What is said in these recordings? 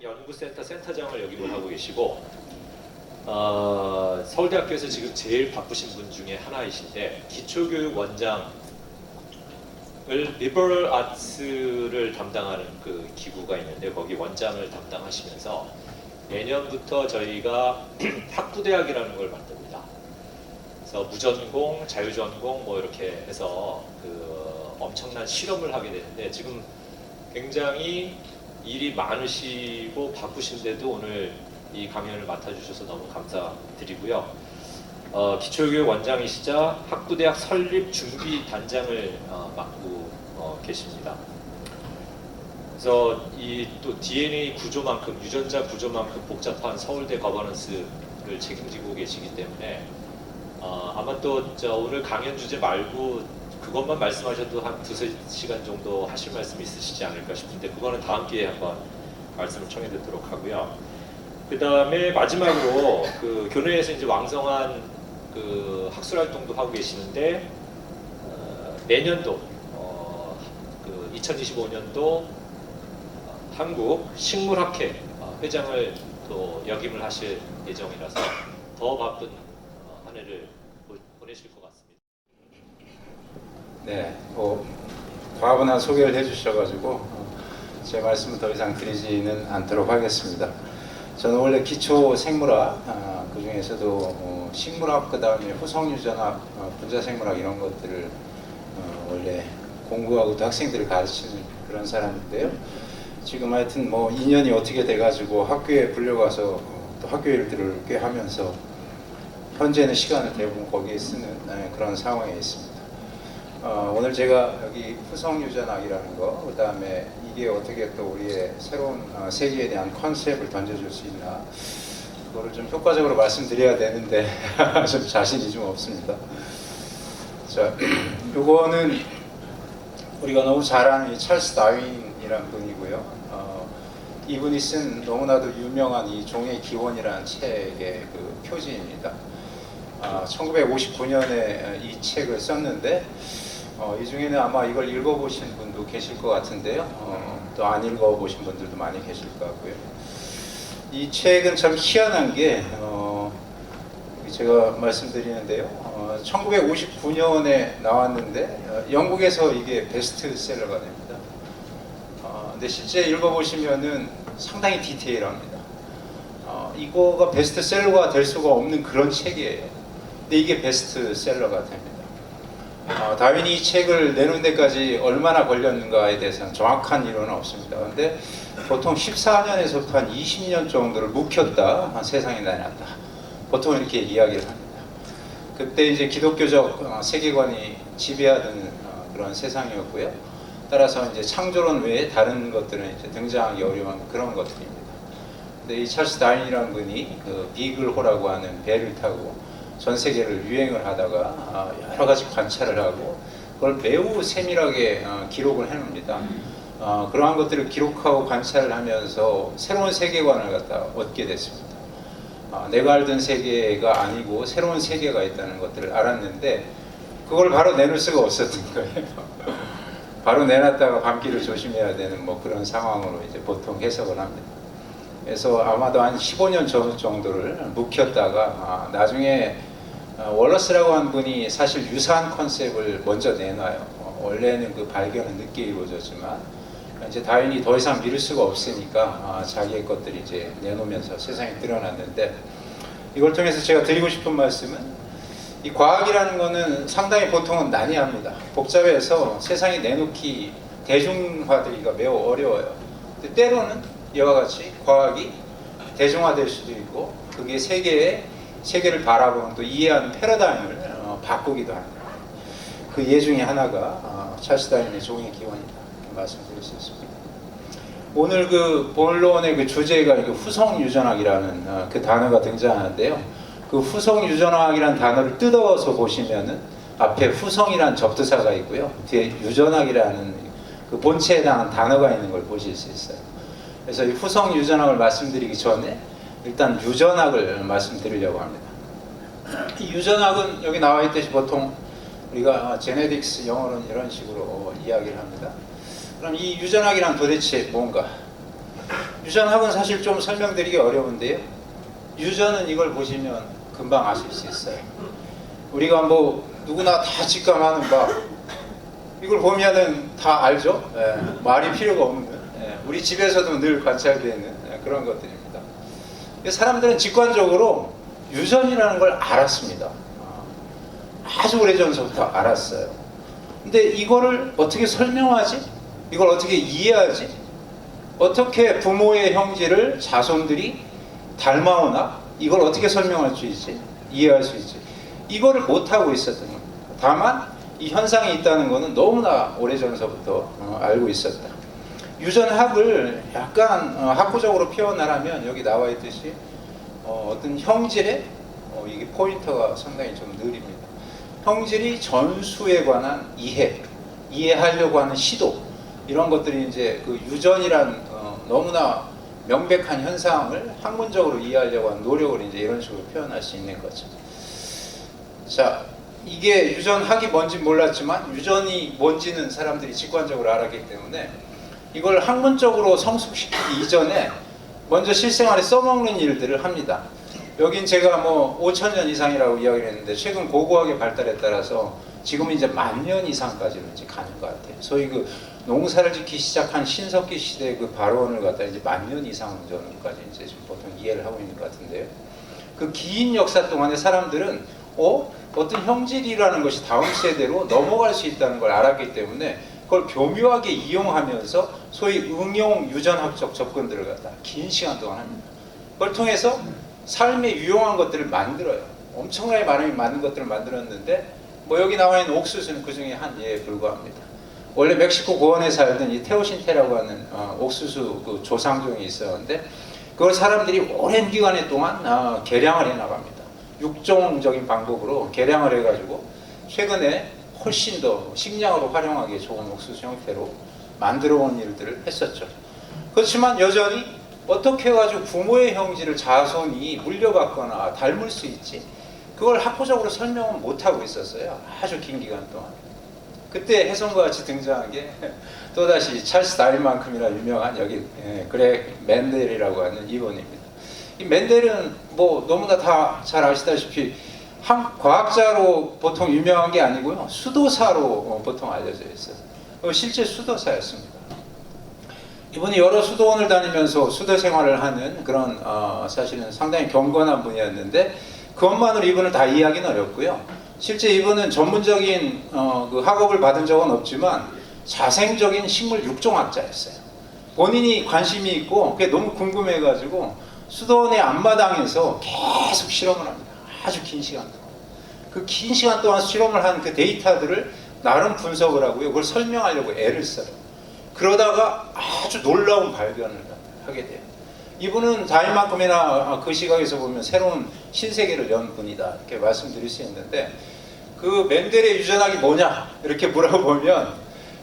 연구센터 센터장을 역임을 하고 계시고 서울대학교에서 지금 제일 바쁘신 분 중에 하나이신데 기초교육 원장을 리버럴 아츠를 담당하는 그 기구가 있는데 거기 원장을 담당하시면서 내년부터 저희가 학부대학이라는 걸 만듭니다. 그래서 무전공, 자유전공 뭐 이렇게 해서 그 엄청난 실험을 하게 되는데 지금 굉장히 일이 많으시고 바쁘신데도 오늘 이 강연을 맡아주셔서 너무 감사드리고요. 기초교육 원장이시자 학부대학 설립 준비 단장을 맡고 계십니다. 그래서 이 또 DNA 구조만큼 유전자 구조만큼 복잡한 서울대 거버넌스를 책임지고 계시기 때문에 아마 또 오늘 강연 주제 말고 그것만 말씀하셔도 한 2-3시간 정도 하실 말씀이 있으시지 않을까 싶은데 그거는 다음 기회에 한번 말씀을 청해 듣도록 하고요. 그 다음에 마지막으로 그 교내에서 이제 왕성한 그 학술 활동도 하고 계시는데 내년도 그 2025년도 한국 식물학회 회장을 또 역임을 하실 예정이라서 더 바쁜 한 해를 보내실 것 같습니다. 네, 과분한 소개를 해주셔가지고 제 말씀을 더 이상 드리지는 않도록 하겠습니다. 저는 원래 기초 생물학, 그 중에서도 식물학, 그 다음에 후성유전학, 분자생물학 이런 것들을 원래 공부하고 또 학생들을 가르치는 그런 사람인데요. 지금 하여튼 뭐 인연이 어떻게 돼가지고 학교에 불려가서 또 학교 일들을 꽤 하면서 현재는 시간을 대부분 거기에 쓰는 그런 상황에 있습니다. 오늘 제가 여기 후성유전학이라는 거, 그 다음에 이게 어떻게 또 우리의 새로운 세계에 대한 컨셉을 던져줄 수 있나, 그거를 좀 효과적으로 말씀드려야 되는데 좀 자신이 좀 없습니다. 자, 요거는 우리가 너무 잘 아는 이 찰스 다윈이라는 분이고요. 이분이 쓴 너무나도 유명한 이 종의 기원이라는 책의 그 표지입니다. 1959년에 이 책을 썼는데 이 중에는 아마 이걸 읽어보신 분도 계실 것 같은데요. 또 안 읽어보신 분들도 많이 계실 것 같고요. 이 책은 참 희한한 게 제가 말씀드리는데요. 1959년에 나왔는데 영국에서 이게 베스트셀러가 됩니다. 근데 실제 읽어보시면은 상당히 디테일합니다. 이거가 베스트셀러가 될 수가 없는 그런 책이에요. 근데 이게 베스트셀러가 됩니다. 다윈이 이 책을 내는 데까지 얼마나 걸렸는가에 대해서는 정확한 이론은 없습니다. 근데 보통 14년에서 한 20년 정도를 묵혔다 세상에 내놨다. 보통 이렇게 이야기를 합니다. 그때 이제 기독교적 세계관이 지배하던 그런 세상이었고요. 따라서 이제 창조론 외에 다른 것들은 이제 등장하기 어려운 그런 것들입니다. 근데 이 찰스 다윈이라는 분이 그 비글호라고 하는 배를 타고 전 세계를 유행을 하다가 여러 가지 관찰을 하고 그걸 매우 세밀하게 기록을 해놓습니다. 그러한 것들을 기록하고 관찰을 하면서 새로운 세계관을 갖다 얻게 됐습니다. 내가 알던 세계가 아니고 새로운 세계가 있다는 것들을 알았는데 그걸 바로 내놓을 수가 없었던 거예요. 바로 내놨다가 감기를 조심해야 되는 뭐 그런 상황으로 이제 보통 해석을 합니다. 그래서 아마도 한 15년 정도를 묵혔다가 나중에 월러스라고 한 분이 사실 유사한 컨셉을 먼저 내놔요. 원래는 그 발견은 늦게 이루어졌지만 이제 다윈이 더 이상 미룰 수가 없으니까 자기의 것들이 이제 내놓으면서 세상에 드러났는데 이걸 통해서 제가 드리고 싶은 말씀은 이 과학이라는 거는 상당히 보통은 난해합니다. 복잡해서 세상에 내놓기 대중화되기가 매우 어려워요. 근데 때로는 이와 같이 과학이 대중화될 수도 있고 그게 세계를 바라보는 또 이해하는 패러다임을 바꾸기도 합니다. 그 예 중에 하나가 찰스 다윈의 종의 기원이다 말씀드릴 수 있습니다. 오늘 그 본론의 그 주제가 후성유전학이라는 그 단어가 등장하는데요. 그 후성유전학이라는 단어를 뜯어서 보시면은 앞에 후성이라는 접두사가 있고요. 뒤에 유전학이라는 그 본체에 해당하는 단어가 있는 걸 보실 수 있어요. 그래서 이 후성유전학을 말씀드리기 전에 일단 유전학을 말씀드리려고 합니다. 이 유전학은 여기 나와 있듯이 보통 우리가 제네틱스 영어로는 이런 식으로 이야기를 합니다. 그럼 이 유전학이란 도대체 뭔가? 유전학은 사실 좀 설명드리기 어려운데요. 유전은 이걸 보시면 금방 아실 수 있어요. 우리가 뭐 누구나 다 직감하는 바 이걸 보면은 다 알죠. 예, 말이 필요가 없는 우리 집에서도 늘 관찰되는 그런 것들입니다. 사람들은 직관적으로 유전이라는 걸 알았습니다. 아주 오래전부터 알았어요. 근데 이거를 어떻게 설명하지? 이걸 어떻게 이해하지? 어떻게 부모의 형질을 자손들이 닮아오나? 이걸 어떻게 설명할 수 있지? 이해할 수 있지? 이거를 못하고 있었던 겁니다. 다만 이 현상이 있다는 것은 너무나 오래전서부터 알고 있었다. 유전학을 약간 학구적으로 표현하라면 여기 나와 있듯이 어떤 형질의 이게 포인터가 상당히 좀 느립니다. 형질이 전수에 관한 이해하려고 하는 시도 이런 것들이 이제 그 유전이란 너무나 명백한 현상을 학문적으로 이해하려고 하는 노력을 이제 이런 식으로 표현할 수 있는 거죠. 자, 이게 유전학이 뭔지 몰랐지만 유전이 뭔지는 사람들이 직관적으로 알았기 때문에 이걸 학문적으로 성숙시키기 이전에 먼저 실생활에 써먹는 일들을 합니다. 여긴 제가 뭐 5,000년 이상이라고 이야기를 했는데 최근 고고학의 발달에 따라서 지금 이제 10,000년 이상까지로 이제 가는 것 같아요. 소위 그 농사를 짓기 시작한 신석기 시대의 그 발원을 갖다 이제 10,000년 이상 전까지 이제 좀 보통 이해를 하고 있는 것 같은데요. 그 긴 역사 동안에 사람들은 어떤 형질이라는 것이 다음 세대로 넘어갈 수 있다는 걸 알았기 때문에 그걸 교묘하게 이용하면서 소위 응용 유전학적 접근들을 갖다 긴 시간 동안 합니다. 그걸 통해서 삶에 유용한 것들을 만들어요. 엄청나게 많은 것들을 만들었는데 뭐 여기 나와 있는 옥수수는 그 중에 한 예에 불과합니다. 원래 멕시코 고원에 살던 이 테오신테라고 하는 옥수수 그 조상종이 있었는데 그걸 사람들이 오랜 기간 동안 개량을 해나갑니다. 육종적인 방법으로 개량을 해가지고 최근에 훨씬 더 식량으로 활용하기에 좋은 옥수수 형태로 만들어 온 일들을 했었죠. 그렇지만 여전히 어떻게 해가지고 부모의 형질을 자손이 물려받거나 닮을 수 있지? 그걸 학구적으로 설명은 못하고 있었어요. 아주 긴 기간 동안. 그때 혜성과 같이 등장한 게 또다시 찰스 다윈만큼이나 유명한 여기 그렉 멘델이라고 하는 이분입니다. 이 멘델은 뭐 너무나 다 잘 아시다시피 한 과학자로 보통 유명한 게 아니고요. 수도사로 보통 알려져 있어요. 실제 수도사였습니다. 이분이 여러 수도원을 다니면서 수도 생활을 하는 그런 사실은 상당히 경건한 분이었는데 그것만으로 이분을 다 이해하기는 어렵고요. 실제 이분은 전문적인 그 학업을 받은 적은 없지만 자생적인 식물 육종학자였어요. 본인이 관심이 있고 그게 너무 궁금해가지고 수도원의 앞마당에서 계속 실험을 합니다. 아주 긴 시간 동안. 그 긴 시간 동안 실험을 한 그 데이터들을 나름 분석을 하고요. 그걸 설명하려고 애를 써요. 그러다가 아주 놀라운 발견을 하게 돼요. 이분은 다윈만큼이나 그 시각에서 보면 새로운 신세계를 연 분이다 이렇게 말씀드릴 수 있는데 그 멘델의 유전학이 뭐냐 이렇게 물어보면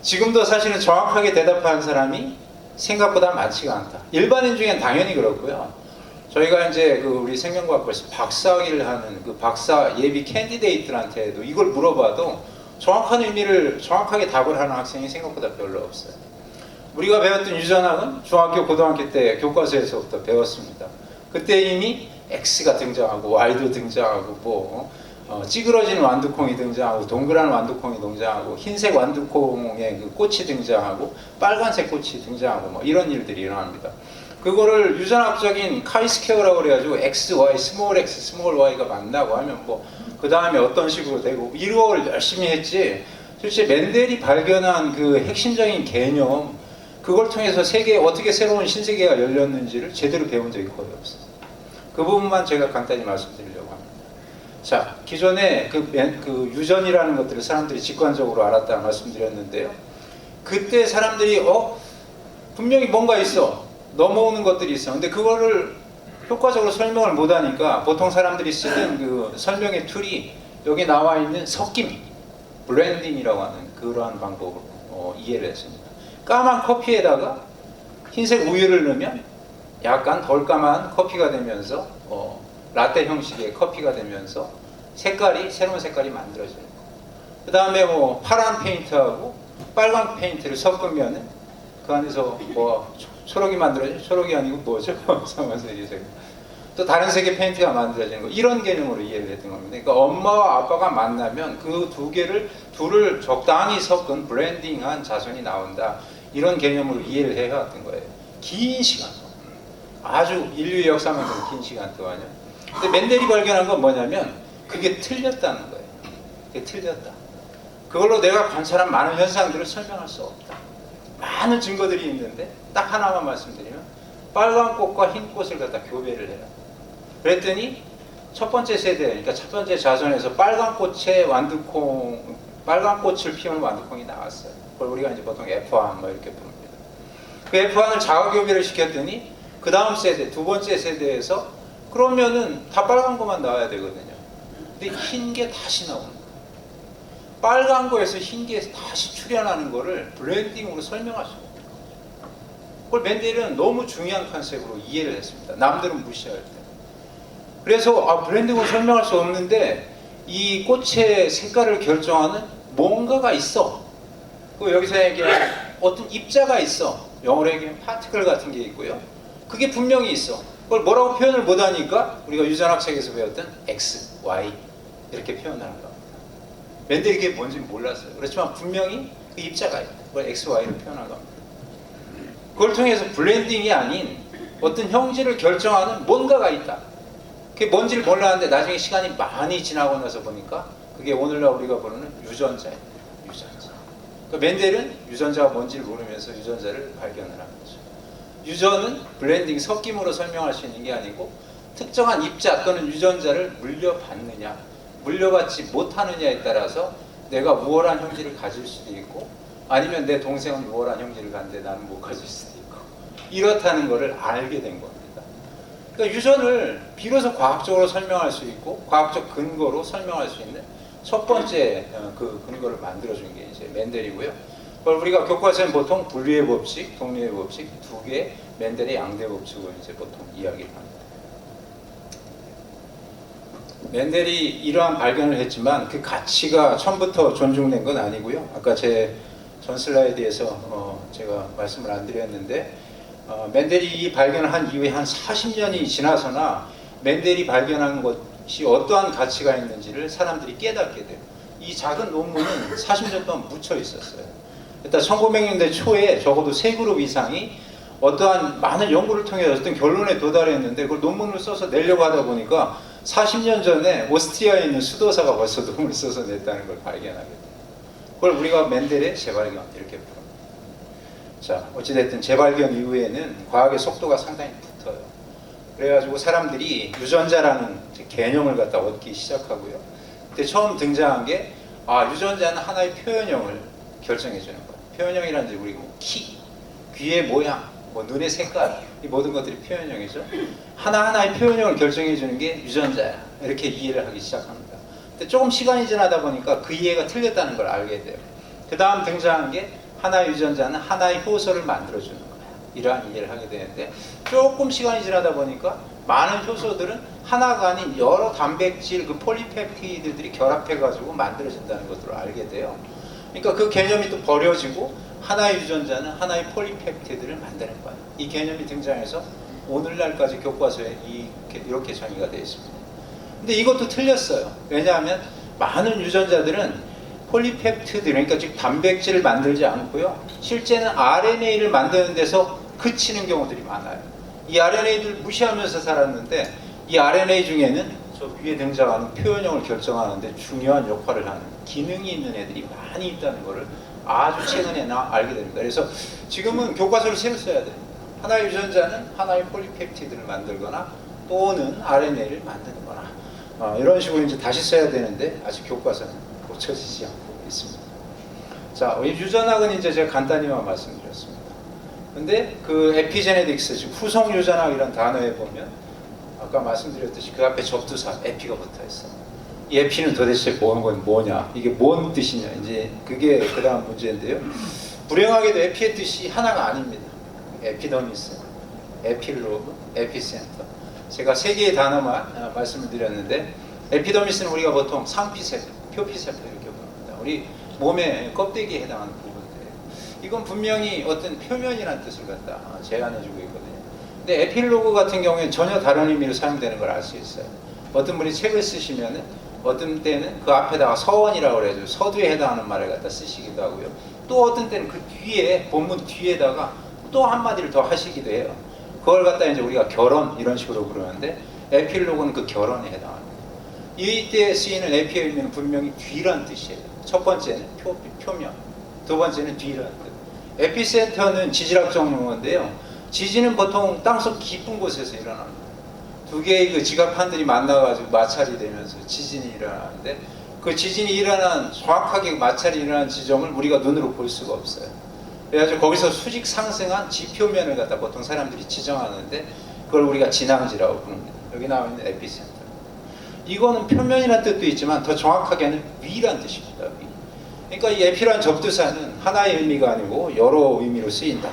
지금도 사실은 정확하게 대답하는 사람이 생각보다 많지가 않다. 일반인 중엔 당연히 그렇고요. 저희가 이제 그 우리 생명과학부에서 박사학위를 하는 그 박사 예비 캔디데이트한테도 이걸 물어봐도 정확한 의미를 정확하게 답을 하는 학생이 생각보다 별로 없어요. 우리가 배웠던 유전학은 중학교, 고등학교 때 교과서에서부터 배웠습니다. 그때 이미 X가 등장하고 Y도 등장하고 뭐 찌그러진 완두콩이 등장하고 동그란 완두콩이 등장하고 흰색 완두콩의 그 꽃이 등장하고 빨간색 꽃이 등장하고 뭐 이런 일들이 일어납니다. 그거를 유전학적인 카이스퀘어라고 그래가지고 X, Y, 스몰 X, 스몰 Y가 만나고 하면 뭐 그 다음에 어떤 식으로 되고 이걸 열심히 했지 실제 멘델이 발견한 그 핵심적인 개념 그걸 통해서 세계에 어떻게 새로운 신세계가 열렸는지를 제대로 배운 적이 거의 없어요. 그 부분만 제가 간단히 말씀드리려고 합니다. 자, 기존에 그 유전이라는 것들을 사람들이 직관적으로 알았다 말씀드렸는데요. 그때 사람들이 분명히 뭔가 있어. 넘어오는 것들이 있어. 근데 그거를 효과적으로 설명을 못하니까 보통 사람들이 쓰는 그 설명의 툴이 여기 나와 있는 섞임, 블렌딩이라고 하는 그러한 방법으로 이해를 했습니다. 까만 커피에다가 흰색 우유를 넣으면 약간 덜 까만 커피가 되면서 라떼 형식의 커피가 되면서 새로운 색깔이 만들어져요. 그 다음에 뭐 파란 페인트하고 빨간 페인트를 섞으면 그 안에서 뭐 초록이 만들어져? 초록이 아니고 뭐죠? 상관색이죠. 또 다른 색의 페인트가 만들어지는 거, 이런 개념으로 이해를 했던 겁니다. 그러니까 엄마와 아빠가 만나면 그 둘을 적당히 섞은 브랜딩한 자손이 나온다, 이런 개념으로 이해를 해왔던 거예요. 긴 시간, 아주 인류의 역사만큼 긴 시간 동안요. 근데 맨델이 발견한 건 뭐냐면 그게 틀렸다는 거예요. 그게 틀렸다. 그걸로 내가 관찰한 많은 현상들을 설명할 수 없다. 많은 증거들이 있는데 딱 하나만 말씀드리면 빨간 꽃과 흰 꽃을 갖다 교배를 해요. 그랬더니 첫 번째 세대, 그러니까 첫 번째 자손에서 빨간 꽃을 피우는 완두콩이 나왔어요. 그걸 우리가 이제 보통 F1 뭐 이렇게 부릅니다. 그 F1을 자가교배를 시켰더니 그 다음 세대, 두 번째 세대에서 그러면은 다 빨간 거만 나와야 되거든요. 근데 흰 게 다시 나오는 거예요. 빨간 거에서 흰 게 다시 출현하는 거를 브랜딩으로 설명할 수가 없어요. 그걸 맨델은 너무 중요한 컨셉으로 이해를 했습니다. 남들은 무시할 때. 그래서 브랜딩으로 설명할 수 없는데 이 꽃의 색깔을 결정하는 뭔가가 있어. 그 여기서 얘기하는 어떤 입자가 있어. 영어로 얘기하면 파티클 같은 게 있고요. 그게 분명히 있어. 그걸 뭐라고 표현을 못하니까 우리가 유전학 책에서 배웠던 X, Y 이렇게 표현하는 겁니다. 맨델이 그게 뭔지 몰랐어요. 그렇지만 분명히 그 입자가 있다. 그걸 X, Y로 표현한 겁니다. 그걸 통해서 블렌딩이 아닌 어떤 형질을 결정하는 뭔가가 있다. 그게 뭔지를 몰랐는데 나중에 시간이 많이 지나고 나서 보니까 그게 오늘날 우리가 부르는 유전자예요. 유전자. 그러니까 맨델은 유전자가 뭔지를 모르면서 유전자를 발견을 한 거죠. 유전은 블렌딩, 섞임으로 설명할 수 있는 게 아니고 특정한 입자 또는 유전자를 물려받느냐, 물려받지 못하느냐에 따라서 내가 우월한 형질을 가질 수도 있고 아니면 내 동생은 우월한 형질을 갖는데 나는 못 가질 수도 있고 이렇다는 것을 알게 된 겁니다. 그러니까 유전을 비로소 과학적으로 설명할 수 있고 과학적 근거로 설명할 수 있는 첫 번째 그 근거를 만들어준 게 이제 맨델이고요. 그걸 우리가 교과서엔 보통 분리의 법칙, 동리의 법칙 두 개, 맨델의 양대 법칙을 이제 보통 이야기를 합니다. 맨델이 이러한 발견을 했지만 그 가치가 처음부터 존중된 건 아니고요. 아까 제 전 슬라이드에서 제가 말씀을 안 드렸는데 맨델이 이 발견을 한 이후에 한 40년이 지나서나 맨델이 발견한 것이 어떠한 가치가 있는지를 사람들이 깨닫게 돼요. 이 작은 논문은 40년 동안 묻혀 있었어요. 일단 1900년대 초에 적어도 3그룹 이상이 어떠한 많은 연구를 통해 어떤 결론에 도달했는데 그걸 논문을 써서 내려고 하다 보니까 40년 전에 오스트리아에 있는 수도사가 벌써 논문을 써서 냈다는 걸 발견하게 돼요. 그걸 우리가 맨델의 재발견 이렇게 부릅니다. 자, 어찌됐든 재발견 이후에는 과학의 속도가 상당히 붙어요. 그래가지고 사람들이 유전자라는 개념을 갖다 얻기 시작하고요. 그때 처음 등장한 게 유전자는 하나의 표현형을 결정해 주는 거예요. 표현형이라는 게 우리 키, 귀의 모양, 눈의 색깔, 이 모든 것들이 표현형이죠. 하나하나의 표현형을 결정해 주는 게 유전자야. 이렇게 이해를 하기 시작합니다. 근데 조금 시간이 지나다 보니까 그 이해가 틀렸다는 걸 알게 돼요. 그 다음 등장한 게 하나의 유전자는 하나의 효소를 만들어주는 거야. 이러한 이해를 하게 되는데 조금 시간이 지나다 보니까 많은 효소들은 하나가 아닌 여러 단백질, 그 폴리펩티드들이 결합해가지고 만들어진다는 것들을 알게 돼요. 그러니까 그 개념이 또 버려지고 하나의 유전자는 하나의 폴리펩티드를 만드는 거예요. 이 개념이 등장해서 오늘날까지 교과서에 이렇게 정의가 되어 있습니다. 근데 이것도 틀렸어요. 왜냐하면 많은 유전자들은 폴리펩티드, 그러니까 즉 단백질을 만들지 않고요. 실제는 RNA를 만드는 데서 그치는 경우들이 많아요. 이 RNA들을 무시하면서 살았는데 이 RNA 중에는 저 위에 등장하는 표현형을 결정하는데 중요한 역할을 하는 기능이 있는 애들이 많이 있다는 것을 아주 최근에 알게 됩니다. 그래서 지금은 교과서를 새로 써야 돼요. 하나의 유전자는 하나의 폴리펩티드를 만들거나 또는 RNA를 만드는 거나 이런 식으로 이제 다시 써야 되는데 아직 교과서는 고쳐지지 않고 있습니다. 자, 이 유전학은 이제 제가 간단히만 말씀드렸습니다. 근데 그 에피제네틱스, 즉 후속 유전학이라는 단어에 보면 아까 말씀드렸듯이 그 앞에 접두사 에피가 붙어 있어요. 이 에피는 도대체 뭐냐? 이게 뭔 뜻이냐? 이제 그게 그 다음 문제인데요. 불행하게도 에피의 뜻이 하나가 아닙니다. 에피더미스, 에필로그, 에피센터. 제가 3개의 단어만 말씀을 드렸는데 에피더미스는 우리가 보통 상피세포, 표피세포 이렇게 부릅니다. 우리 몸의 껍데기에 해당하는 부분들이에요. 이건 분명히 어떤 표면이라는 뜻을 갖다 제안해주고 있거든요. 근데 에필로그 같은 경우에 전혀 다른 의미로 사용되는 걸 알 수 있어요. 어떤 분이 책을 쓰시면은 어떤 때는 그 앞에다가 서원이라고 그래죠. 서두에 해당하는 말을 갖다 쓰시기도 하고요. 또 어떤 때는 그 뒤에 본문 뒤에다가 또 한마디를 더 하시기도 해요. 그걸 갖다 이제 우리가 결론 이런 식으로 부르는데 에필로그는 그 결론에 해당합니다. 이때 쓰이는 에피의 의미는 분명히 뒤란 뜻이에요. 첫 번째는 표면, 두 번째는 뒤란 뜻. 에피센터는 지질학적 용어인데요. 지진은 보통 땅속 깊은 곳에서 일어납니다. 두 개의 그 지각판들이 만나가지고 마찰이 되면서 지진이 일어나는데 그 지진이 일어난 정확하게 마찰이 일어난 지점을 우리가 눈으로 볼 수가 없어요. 그래가지고 거기서 수직 상승한 지표면을 갖다 보통 사람들이 지정하는데 그걸 우리가 진앙지라고 부릅니다. 여기 나와 있는 에피센터. 이거는 표면이라는 뜻도 있지만 더 정확하게는 위란 뜻입니다. 위. 그러니까 이 에피란 접두사는 하나의 의미가 아니고 여러 의미로 쓰인다.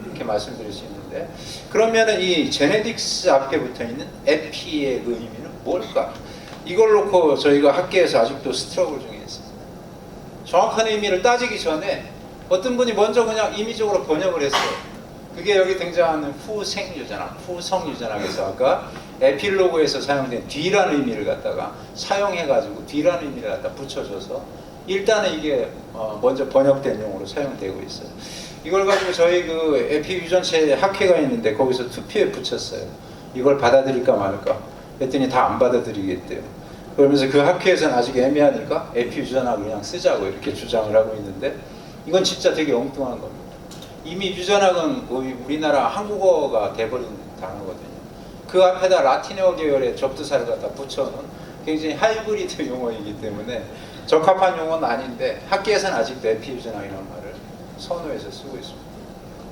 이렇게 말씀드릴 수 있는데 그러면은 이 제네딕스 앞에 붙어 있는 에피의 그 의미는 뭘까? 이걸 놓고 저희가 학계에서 아직도 스트러글 중에 있습니다. 정확한 의미를 따지기 전에 어떤 분이 먼저 그냥 임의적으로 번역을 했어요. 그게 여기 등장하는 후생유전학, 후성유전학에서 아까 에필로그에서 사용된 뒤라는 의미를 갖다가 사용해가지고 뒤라는 의미를 갖다 붙여줘서 일단은 이게 먼저 번역된 용어로 사용되고 있어요. 이걸 가지고 저희 그 에피 유전체 학회가 있는데 거기서 투표에 붙였어요. 이걸 받아들일까 말까. 했더니 다 안 받아들이겠대요. 그러면서 그 학회에서는 아직 애매하니까 에피 유전학을 그냥 쓰자고 이렇게 주장을 하고 있는데 이건 진짜 되게 엉뚱한 겁니다. 이미 유전학은 우리나라 한국어가 돼버린 단어거든요. 그 앞에다 라틴어 계열의 접두사를 갖다 붙여놓은 굉장히 하이브리드 용어이기 때문에 적합한 용어는 아닌데 학계에서는 아직도 에피 유전학이라는 말을 선호해서 쓰고 있습니다.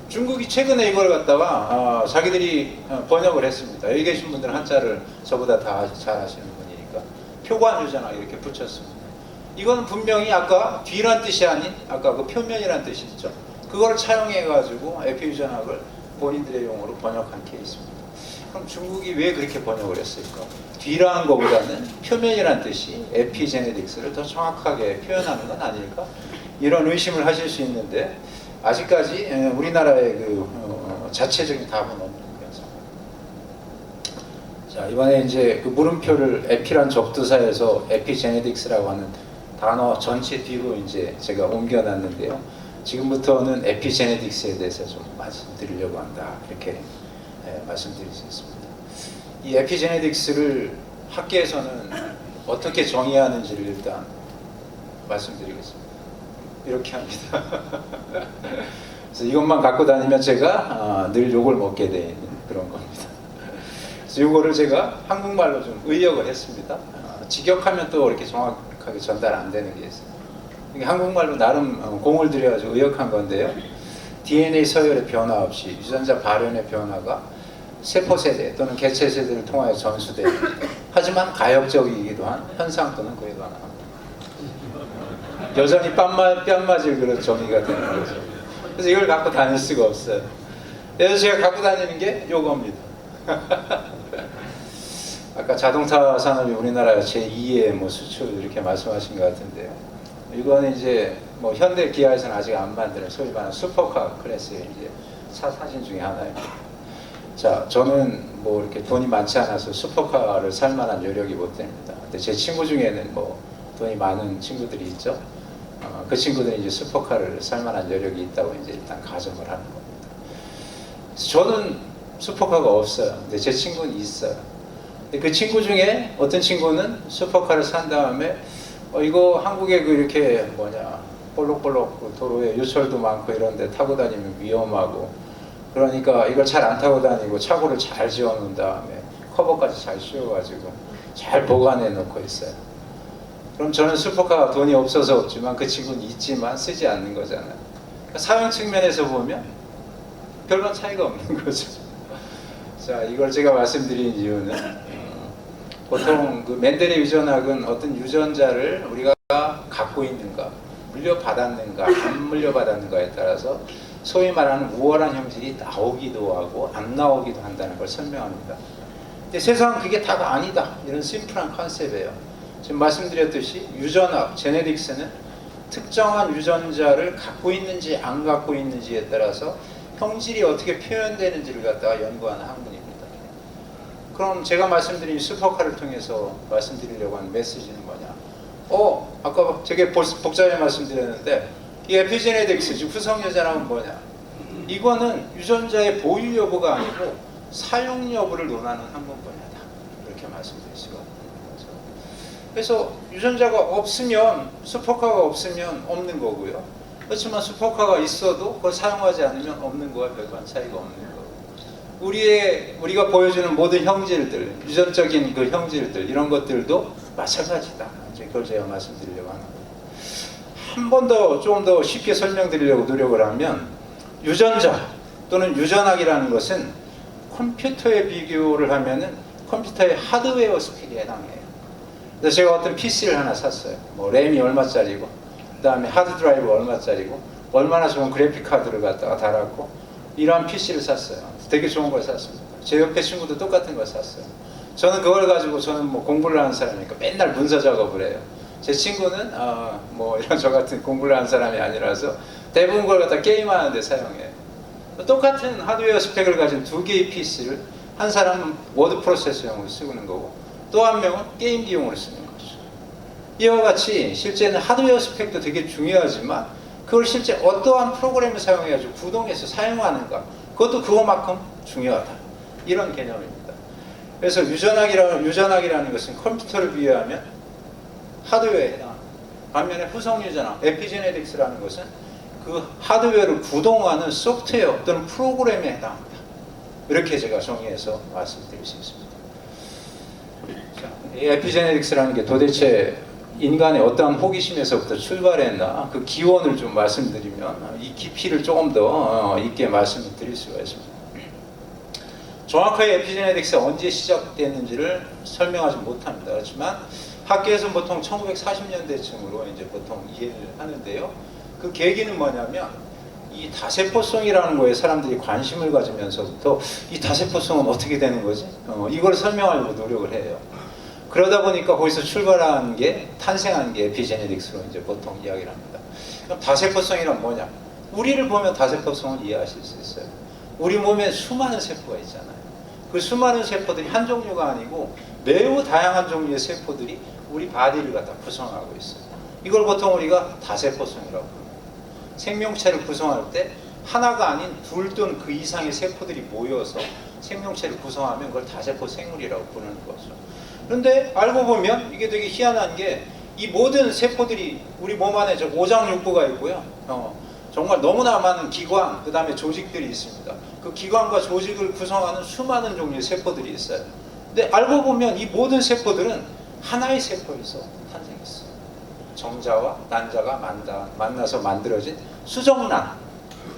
중국이 최근에 이걸 갖다가 자기들이 번역을 했습니다. 여기 계신 분들은 한자를 저보다 다 잘 아시는 분이니까 표관 유전학 이렇게 붙였습니다. 이건 분명히 아까 뒤란 뜻이 아닌 아까 그 표면이란 뜻이 있죠. 그걸 차용해가지고 에피 유전학을 본인들의 용어로 번역한 케이스입니다. 그럼 중국이 왜 그렇게 번역을 했을까? 뒤라는 것보다는 표면이란 뜻이 에피제네딕스를 더 정확하게 표현하는 건 아닐까? 이런 의심을 하실 수 있는데 아직까지 우리나라의 그 자체적인 답은 없는 그런 상황입니다. 자, 이번에 이제 그 물음표를 에피란 접두사에서 에피제네딕스라고 하는 단어 전체 뒤로 이제 제가 옮겨놨는데요. 지금부터는 에피제네딕스에 대해서 좀 말씀드리려고 한다. 이렇게 말씀드릴 수 있습니다. 이 에피제네딕스를 학계에서는 어떻게 정의하는지를 일단 말씀드리겠습니다. 이렇게 합니다. 그래서 이것만 갖고 다니면 제가 늘 욕을 먹게 되는 그런 겁니다. 그래서 이거를 제가 한국말로 좀 의역을 했습니다. 직역하면 또 이렇게 정확하게 전달 안 되는 게 있어요. 한국말로 나름 공을 들여가지고 의역한 건데요. DNA 서열의 변화 없이 유전자 발현의 변화가 세포세대 또는 개체세대를 통하여 전수됩니다. 하지만 가역적이기도 한 현상 또는 그에 관한 여전히 뺨 맞을 그런 정의가 되는 거죠. 그래서 이걸 갖고 다닐 수가 없어요. 그래서 제가 갖고 다니는 게 요겁니다. 아까 자동차 산업이 우리나라 제2의 뭐 수출 이렇게 말씀하신 것 같은데요. 이거는 이제 뭐 현대 기아에서는 아직 안 만드는 소위 말하는 슈퍼카 클래스의 이제 차 사진 중에 하나입니다. 자, 저는 뭐 이렇게 돈이 많지 않아서 슈퍼카를 살 만한 여력이 못 됩니다. 근데 제 친구 중에는 뭐 돈이 많은 친구들이 있죠. 그 친구들이 이제 슈퍼카를 살 만한 여력이 있다고 이제 일단 가정을 하는 겁니다. 저는 슈퍼카가 없어요. 근데 제 친구는 있어요. 근데 그 친구 중에 어떤 친구는 슈퍼카를 산 다음에 이거 한국에 그 이렇게 뭐냐 볼록볼록 도로에 유철도 많고 이런데 타고 다니면 위험하고 그러니까 이걸 잘 안 타고 다니고 차고를 잘 지어놓은 다음에 커버까지 잘 씌워가지고 잘 보관해 놓고 있어요. 그럼 저는 슈퍼카가 돈이 없어서 없지만 그 친구는 있지만 쓰지 않는 거잖아요. 그러니까 사용 측면에서 보면 별반 차이가 없는 거죠. 자, 이걸 제가 말씀드린 이유는 보통 그 맨델의 유전학은 어떤 유전자를 우리가 갖고 있는가, 물려받았는가, 안 물려받았는가에 따라서 소위 말하는 우월한 형질이 나오기도 하고 안 나오기도 한다는 걸 설명합니다. 근데 세상은 그게 다가 아니다. 이런 심플한 컨셉이에요. 지금 말씀드렸듯이 유전학, 제네딕스는 특정한 유전자를 갖고 있는지 안 갖고 있는지에 따라서 형질이 어떻게 표현되는지를 갖다가 연구하는 학문입니다. 그럼 제가 말씀드린 슈퍼카를 통해서 말씀드리려고 하는 메시지는 뭐냐? 아까 되게 복잡하게 말씀드렸는데 이 에피제네틱스, 즉 후성 유전학은 뭐냐? 이거는 유전자의 보유 여부가 아니고 사용 여부를 논하는 학문 분야다. 이렇게 말씀드릴 수가 있는 거죠. 그래서 유전자가 없으면, 슈퍼카가 없으면 없는 거고요. 그렇지만 슈퍼카가 있어도 그걸 사용하지 않으면 없는 거와 별반 차이가 없는 거고, 우리가 보여주는 모든 형질들, 유전적인 그 형질들, 이런 것들도 마찬가지다. 이제 그걸 제가 말씀드리려고 하는 거예요. 한 번 더 좀 더 쉽게 설명드리려고 노력을 하면, 유전자 또는 유전학이라는 것은 컴퓨터에 비교를 하면은 컴퓨터의 하드웨어 스펙에 해당해요. 그래서 제가 어떤 PC를 하나 샀어요. 뭐 램이 얼마짜리고, 그 다음에 하드 드라이브 얼마짜리고, 얼마나 좋은 그래픽 카드를 갖다가 달았고, 이러한 PC를 샀어요. 되게 좋은 걸 샀습니다. 제 옆에 친구도 똑같은 걸 샀어요. 저는 그걸 가지고, 저는 뭐 공부를 하는 사람이니까 맨날 문서 작업을 해요. 제 친구는 뭐 이런 저 같은 공부를 하는 사람이 아니라서 대부분 걸 갖다 게임하는 데 사용해요. 똑같은 하드웨어 스펙을 가진 두 개의 PC를 한 사람은 워드 프로세서용으로 쓰는 거고, 또 한 명은 게임기용으로 쓰는 거죠. 이와 같이 실제는 하드웨어 스펙도 되게 중요하지만 그걸 실제 어떠한 프로그램을 사용해가지고 구동해서 사용하는가, 그것도 그거만큼 중요하다. 이런 개념입니다. 그래서 유전학이라는 것은 컴퓨터를 비유하면 하드웨어에 해당합니다. 반면에 후성 유전학, 에피제네틱스라는 것은 그 하드웨어를 구동하는 소프트웨어 또는 프로그램에 해당합니다. 이렇게 제가 정의해서 말씀드릴 수 있습니다. 자, 이 에피제네틱스라는 게 도대체 인간의 어떠한 호기심에서부터 출발했나, 그 기원을 좀 말씀드리면 이 깊이를 조금 더 있게 말씀을 드릴 수가 있습니다. 정확하게 에피제네틱스가 언제 시작됐는지를 설명하지 못합니다. 그렇지만 학계에서는 보통 1940년대쯤으로 이제 보통 이해를 하는데요. 그 계기는 뭐냐면 이 다세포성이라는 거에 사람들이 관심을 가지면서부터 이 다세포성은 어떻게 되는 거지? 이걸 설명하려고 노력을 해요. 그러다 보니까 거기서 출발한 게, 탄생한 게 에피제네틱스로 이제 보통 이야기를 합니다. 그럼 다세포성이란 뭐냐? 우리를 보면 다세포성을 이해하실 수 있어요. 우리 몸에 수많은 세포가 있잖아요. 그 수많은 세포들이 한 종류가 아니고 매우 다양한 종류의 세포들이 우리 바디를 갖다 구성하고 있어요. 이걸 보통 우리가 다세포성이라고 합니다. 생명체를 구성할 때 하나가 아닌 둘 또는 그 이상의 세포들이 모여서 생명체를 구성하면 그걸 다세포 생물이라고 부르는 거죠. 그런데 알고 보면 이게 되게 희한한 게, 이 모든 세포들이 우리 몸 안에 저 오장육부가 있고요. 정말 너무나 많은 기관, 그 다음에 조직들이 있습니다. 그 기관과 조직을 구성하는 수많은 종류의 세포들이 있어요. 근데 알고 보면 이 모든 세포들은 하나의 세포에서 탄생했어요. 정자와 난자가 만나서 만들어진 수정란.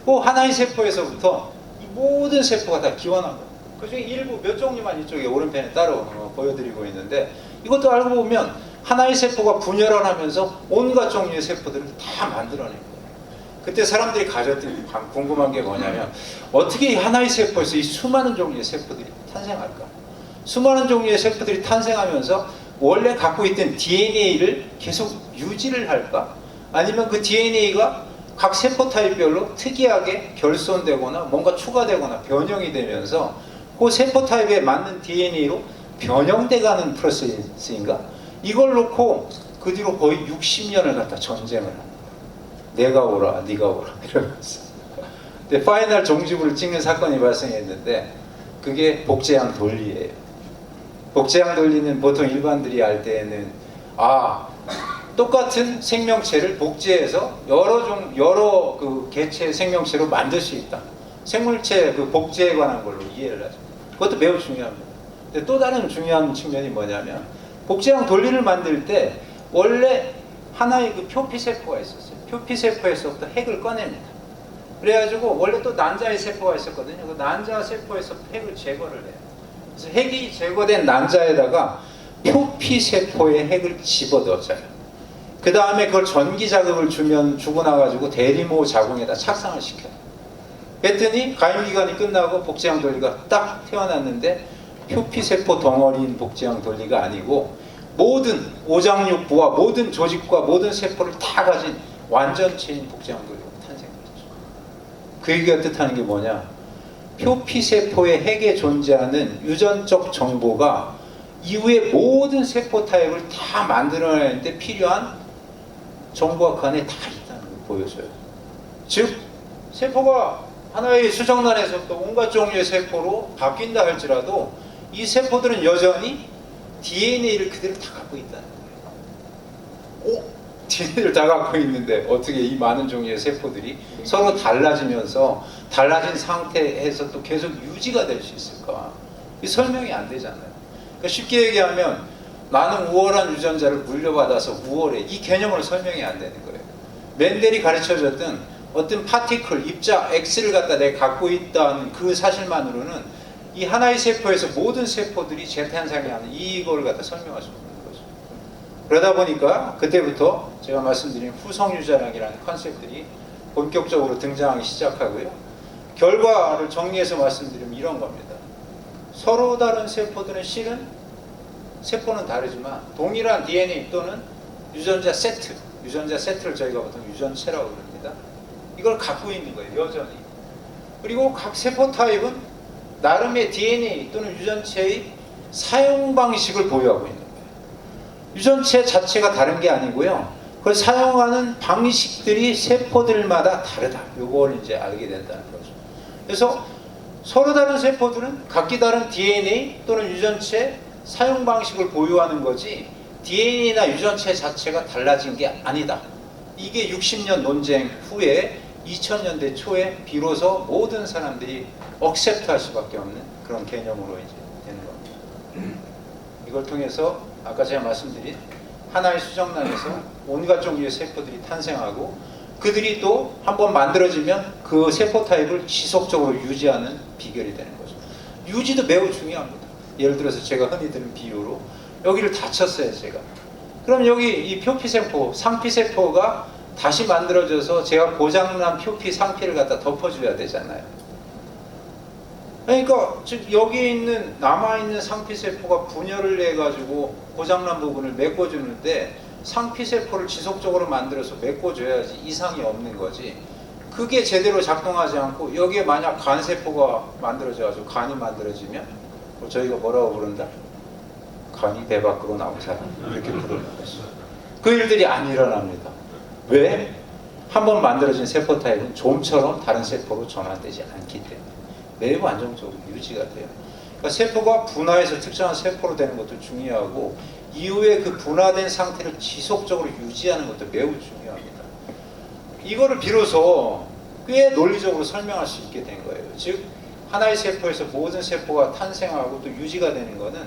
그 하나의 세포에서부터 이 모든 세포가 다 기원한 거예요. 그 중에 일부 몇 종류만 이쪽에 오른편에 따로 보여드리고 있는데, 이것도 알고 보면 하나의 세포가 분열을 하면서 온갖 종류의 세포들을 다 만들어낸 거예요. 그때 사람들이 가졌던 궁금한 게 뭐냐면, 어떻게 이 하나의 세포에서 이 수많은 종류의 세포들이 탄생할까? 수많은 종류의 세포들이 탄생하면서 원래 갖고 있던 DNA를 계속 유지를 할까? 아니면 그 DNA가 각 세포 타입별로 특이하게 결손되거나 뭔가 추가되거나 변형이 되면서 그 세포 타입에 맞는 DNA로 변형돼가는 프로세스인가? 이걸 놓고 그 뒤로 거의 60년을 갖다 전쟁을 합니다. 내가 오라, 네가 오라 이러면서. 근데 파이널 종지부를 찍는 사건이 발생했는데, 그게 복제양 돌리예요. 복제양 돌리는 보통 일반들이 알 때에는 똑같은 생명체를 복제해서 여러 그 개체의 생명체로 만들 수 있다. 생물체 그 복제에 관한 걸로 이해를 하죠. 그것도 매우 중요합니다. 근데 또 다른 중요한 측면이 뭐냐면, 복제양 돌리를 만들 때 원래 하나의 그 표피세포가 있었어요. 표피세포에서부터 핵을 꺼냅니다. 그래가지고 원래 또 난자의 세포가 있었거든요. 그 난자 세포에서 핵을 제거를 해요. 그래서 핵이 제거된 난자에다가 표피세포의 핵을 집어넣어줘요. 그 다음에 그걸 전기 자극을 주고 나가지고 대리모 자궁에다 착상을 시켜요. 그랬더니 가임기간이 끝나고 복제양 돌리가 딱 태어났는데, 표피세포 덩어리인 복제양 돌리가 아니고 모든 오장육부와 모든 조직과 모든 세포를 다 가진 완전체인 복제항도가 탄생했죠. 그 얘기가 뜻하는 게 뭐냐? 표피세포의 핵에 존재하는 유전적 정보가 이후에 모든 세포 타입을 다 만들어내는데 필요한 정보가 그 안에 다 있다는 걸 보여줘요. 즉 세포가 하나의 수정란에서 또 온갖 종류의 세포로 바뀐다 할지라도 이 세포들은 여전히 DNA를 그대로 다 갖고 있다는 거예요. DNA를 다 갖고 있는데 어떻게 이 많은 종류의 세포들이 서로 달라지면서 달라진 상태에서 또 계속 유지가 될 수 있을까? 이 설명이 안 되잖아요. 그러니까 쉽게 얘기하면 나는 우월한 유전자를 물려받아서 우월해. 이 개념으로 설명이 안 되는 거예요. 멘델이 가르쳐줬던 어떤 파티클, 입자 X를 갖다 내가 갖고 있다는 그 사실만으로는 이 하나의 세포에서 모든 세포들이 재탄생이 하는 이걸 갖다 설명할 수 없는 거죠. 그러다 보니까 그때부터 제가 말씀드린 후성유전학이라는 컨셉들이 본격적으로 등장하기 시작하고요. 결과를 정리해서 말씀드리면 이런 겁니다. 서로 다른 세포들은 실은 세포는 다르지만 동일한 DNA 또는 유전자 세트를 저희가 보통 유전체라고 부릅니다. 이걸 갖고 있는 거예요, 여전히. 그리고 각 세포 타입은 나름의 DNA 또는 유전체의 사용 방식을 보유하고 있는 거예요. 유전체 자체가 다른 게 아니고요. 그걸 사용하는 방식들이 세포들마다 다르다. 이걸 이제 알게 된다는 거죠. 그래서 서로 다른 세포들은 각기 다른 DNA 또는 유전체 사용 방식을 보유하는 거지 DNA나 유전체 자체가 달라진 게 아니다. 이게 60년 논쟁 후에 2000년대 초에 비로소 모든 사람들이 억셉트할 수밖에 없는 그런 개념으로 이제 되는 겁니다. 이걸 통해서 아까 제가 말씀드린 하나의 수정란에서 온갖 종류의 세포들이 탄생하고 그들이 또 한번 만들어지면 그 세포 타입을 지속적으로 유지하는 비결이 되는 거죠. 유지도 매우 중요합니다. 예를 들어서 제가 흔히 드는 비유로 여기를 다쳤어요, 제가. 그럼 여기 이 표피세포, 상피세포가 다시 만들어져서 제가 고장난 표피 상피를 갖다 덮어줘야 되잖아요. 그러니까 즉 여기에 있는 남아있는 상피세포가 분열을 해가지고 고장난 부분을 메꿔주는데 상피세포를 지속적으로 만들어서 메꿔줘야지 이상이 없는 거지. 그게 제대로 작동하지 않고 여기에 만약 간세포가 만들어져가지고 간이 만들어지면 저희가 뭐라고 부른다? 간이 배 밖으로 나온 사람 이렇게 부르는 거죠. 그 일들이 안 일어납니다. 왜? 한번 만들어진 세포 타입은 좀처럼 다른 세포로 전환되지 않기 때문에 매우 안정적으로 유지가 돼요. 그러니까 세포가 분화해서 특정한 세포로 되는 것도 중요하고 이후에 그 분화된 상태를 지속적으로 유지하는 것도 매우 중요합니다. 이거를 비로소 꽤 논리적으로 설명할 수 있게 된 거예요. 즉 하나의 세포에서 모든 세포가 탄생하고 또 유지가 되는 것은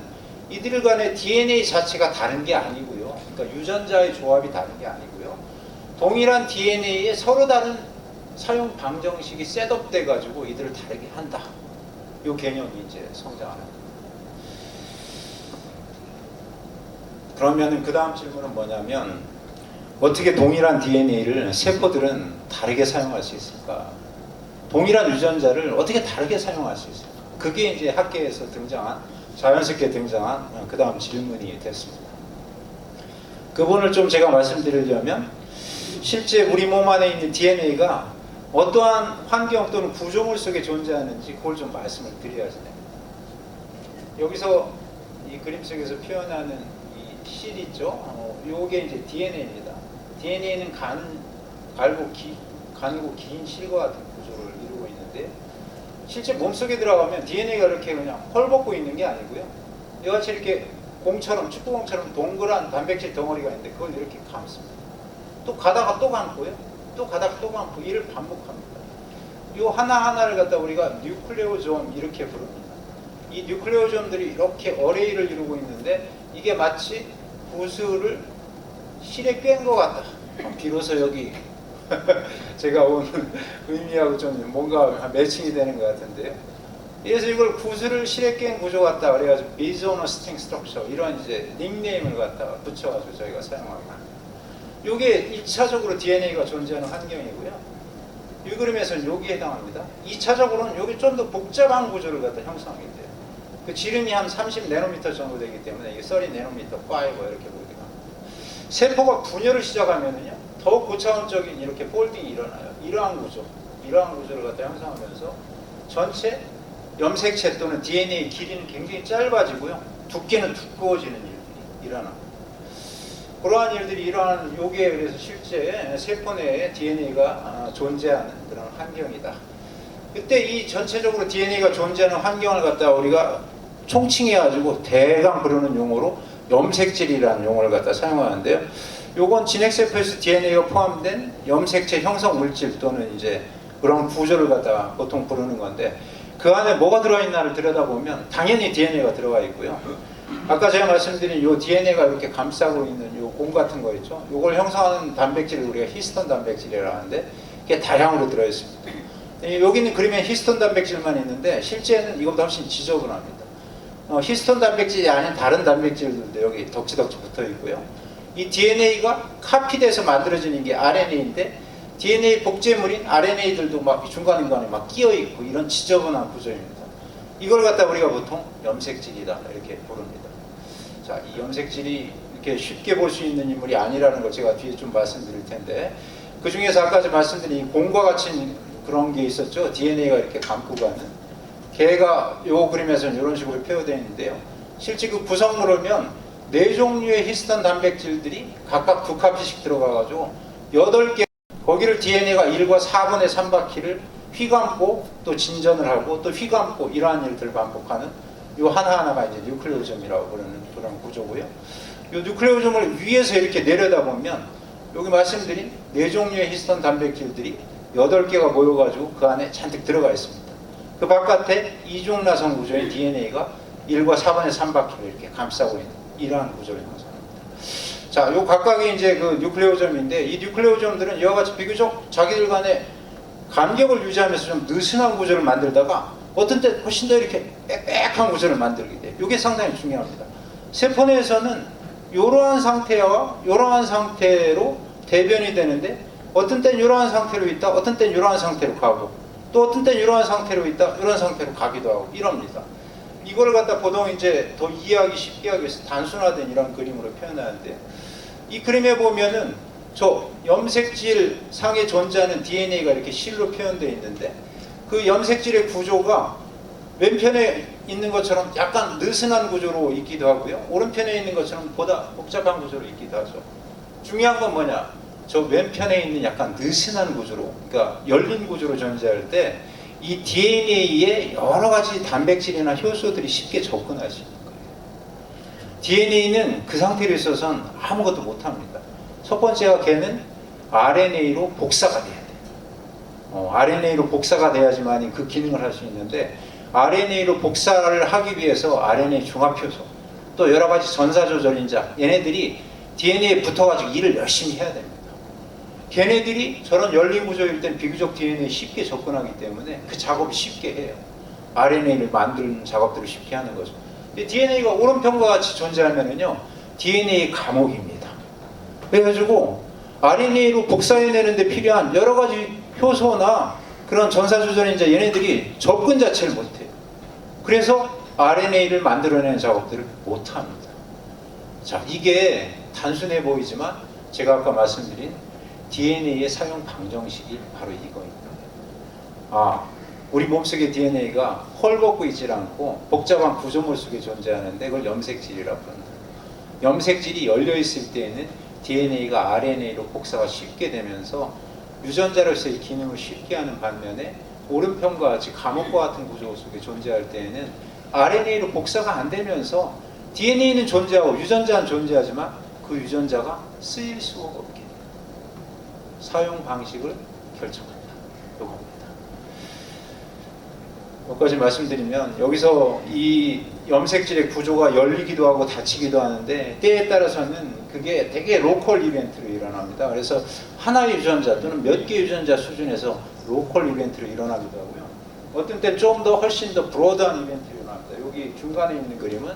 이들 간의 DNA 자체가 다른 게 아니고요. 그러니까 유전자의 조합이 다른 게 아니고요. 동일한 DNA에 서로 다른 사용 방정식이 셋업돼 가지고 이들을 다르게 한다. 이 개념이 이제 성장하는 겁니다. 그러면은 그 다음 질문은 뭐냐면 어떻게 동일한 DNA를 세포들은 다르게 사용할 수 있을까? 동일한 유전자를 어떻게 다르게 사용할 수 있을까? 그게 이제 학계에서 등장한 자연스럽게 등장한 그 다음 질문이 됐습니다. 그 부분을 좀 제가 말씀드리려면 실제 우리 몸 안에 있는 DNA가 어떠한 환경 또는 구조물 속에 존재하는지 그걸 좀 말씀을 드려야지 돼요. 여기서 이 그림 속에서 표현하는 이 실 있죠? 요게 이제 DNA입니다. DNA는 가늘고 긴 실과 같은 구조를 이루고 있는데 실제 몸속에 들어가면 DNA가 이렇게 그냥 헐벗고 있는 게 아니고요. 이같이 이렇게 공처럼 축구공처럼 동그란 단백질 덩어리가 있는데 그걸 이렇게 감습니다. 또 가다가 또 감고요. 또 가다가 또 감고 이를 반복합니다. 이 하나하나를 갖다 우리가 뉴클레오좀 이렇게 부릅니다. 이 뉴클레오좀들이 이렇게 어레이를 이루고 있는데 이게 마치 구슬을 실에 꿰는 것 같다. 비로소 여기 제가 오늘 의미하고 좀 뭔가 매칭이 되는 것 같은데요. 그래서 이걸 구슬을 실에 깬 구조 같다 그래가지고 비조너 스팅 스트럭처 이런 이제 닉네임을 갖다가 붙여가지고 저희가 사용합니다. 이게 1차적으로 DNA가 존재하는 환경이고요. 이 그림에서는 여기에 해당합니다. 2차적으로는 여기 좀 더 복잡한 구조를 갖다 형성하게 돼요. 그 지름이 한 30nm 정도 되기 때문에 이게 30nm 파이버 이렇게 보게 됩니다. 세포가 분열을 시작하면은요, 더욱 고차원적인 이렇게 폴딩이 일어나요. 이러한 구조를 갖다 형성하면서 전체 염색체 또는 DNA 길이는 굉장히 짧아지고요. 두께는 두꺼워지는 일들이 일어납니다. 그러한 일들이 일어나는 요게 그래서 실제 세포 내에 DNA가 존재하는 그런 환경이다. 그때 이 전체적으로 DNA가 존재하는 환경을 갖다 우리가 총칭해가지고 대강 부르는 용어로 염색질이라는 용어를 갖다 사용하는데요. 요건 진핵세포에서 DNA가 포함된 염색체 형성 물질 또는 이제 그런 구조를 갖다 보통 부르는 건데 그 안에 뭐가 들어가 있나를 들여다보면 당연히 DNA가 들어가 있고요. 아까 제가 말씀드린 요 DNA가 이렇게 감싸고 있는 요 공 같은 거 있죠. 요걸 형성하는 단백질을 우리가 히스톤 단백질이라고 하는데 그게 다량으로 들어 있습니다. 여기는 그러면 히스톤 단백질만 있는데 실제는 이것보다 훨씬 지저분합니다. 히스톤 단백질이 아닌 다른 단백질들도 여기 덕지덕지 붙어 있고요. 이 DNA가 카피돼서 만들어지는 게 RNA인데 DNA 복제물인 RNA들도 막 중간중간에 막 끼어 있고 이런 지저분한 구조입니다. 이걸 갖다 우리가 보통 염색질이다 이렇게 부릅니다. 자, 이 염색질이 이렇게 쉽게 볼 수 있는 인물이 아니라는 걸 제가 뒤에 좀 말씀드릴 텐데 그 중에서 아까 말씀드린 공과 같은 그런 게 있었죠. DNA가 이렇게 감고 가는 걔가 요 그림에서는 이런 식으로 표현되어 있는데요. 실제 그 구성물을 보면 4종류의 히스톤 단백질들이 각각 2카피씩 들어가가지고 8개 거기를 DNA가 1과 4분의 3바퀴를 휘감고 또 진전을 하고 또 휘감고 이러한 일들을 반복하는 요 하나하나가 이제 뉴클레오점이라고 부르는 그런 구조고요. 요 뉴클레오점을 위에서 이렇게 내려다보면 여기 말씀드린 4종류의 히스톤 단백질들이 8개가 모여가지고 그 안에 잔뜩 들어가 있습니다. 그 바깥에 이중나선 구조의 DNA가 1과 4분의 3바퀴를 이렇게 감싸고 있는 이러한 구조를 형성합니다. 자, 요 각각의 이제 그 뉴클레오점인데 이 뉴클레오점들은 이와 같이 비교적 자기들 간에 간격을 유지하면서 좀 느슨한 구조를 만들다가 어떤 때 훨씬 더 이렇게 빽빽한 구조를 만들게 돼요. 이게 상당히 중요합니다. 세포 내에서는 이러한 상태와 이러한 상태로 대변이 되는데 어떤 땐 이러한 상태로 있다, 어떤 땐 이러한 상태로 가고 또 어떤 땐 이러한 상태로 있다, 이런 상태로 가기도 하고 이럽니다. 이걸 갖다 보통 이제 더 이해하기 쉽게 하기 위해서 단순화된 이런 그림으로 표현하는데 이 그림에 보면은 저 염색질 상에 존재하는 DNA가 이렇게 실로 표현되어 있는데 그 염색질의 구조가 왼편에 있는 것처럼 약간 느슨한 구조로 있기도 하고요. 오른편에 있는 것처럼 보다 복잡한 구조로 있기도 하죠. 중요한 건 뭐냐? 저 왼편에 있는 약간 느슨한 구조로, 그러니까 열린 구조로 존재할 때 이 DNA에 여러 가지 단백질이나 효소들이 쉽게 접근할 수 있는 거예요. DNA는 그 상태로 있어서는 아무것도 못합니다. 첫 번째가 걔는 RNA로 복사가 돼야 돼요. RNA로 복사가 돼야지만 그 기능을 할 수 있는데 RNA로 복사를 하기 위해서 RNA 중합효소 또 여러 가지 전사조절인자 얘네들이 DNA에 붙어가지고 일을 열심히 해야 됩니다. 걔네들이 저런 열린 구조일 땐 비교적 DNA에 쉽게 접근하기 때문에 그 작업을 쉽게 해요. RNA를 만드는 작업들을 쉽게 하는 거죠. 근데 DNA가 오른편과 같이 존재하면은요, DNA 감옥입니다. 그래가지고 RNA로 복사해내는데 필요한 여러 가지 효소나 그런 전사조절인자 얘네들이 접근 자체를 못해요. 그래서 RNA를 만들어내는 작업들을 못합니다. 자, 이게 단순해 보이지만 제가 아까 말씀드린 DNA의 사용 방정식이 바로 이거입니다. 우리 몸속의 DNA가 헐벗고 있지 않고 복잡한 구조물 속에 존재하는데 그걸 염색질이라고 합니다. 염색질이 열려 있을 때에는 DNA가 RNA로 복사가 쉽게 되면서 유전자로서의 기능을 쉽게 하는 반면에 오른편과 같이 감옥과 같은 구조 속에 존재할 때에는 RNA로 복사가 안 되면서 DNA는 존재하고 유전자는 존재하지만 그 유전자가 쓰일 수가 없게 돼요. 사용 방식을 결정한다. 이겁니다. 여기까지 말씀드리면 여기서 이 염색질의 구조가 열리기도 하고 닫히기도 하는데 때에 따라서는 그게 되게 로컬 이벤트로 일어납니다. 그래서 하나의 유전자 또는 몇 개의 유전자 수준에서 로컬 이벤트로 일어나기도 하고요. 어떤 때 좀 더 훨씬 더 브로드한 이벤트로 일어납니다. 여기 중간에 있는 그림은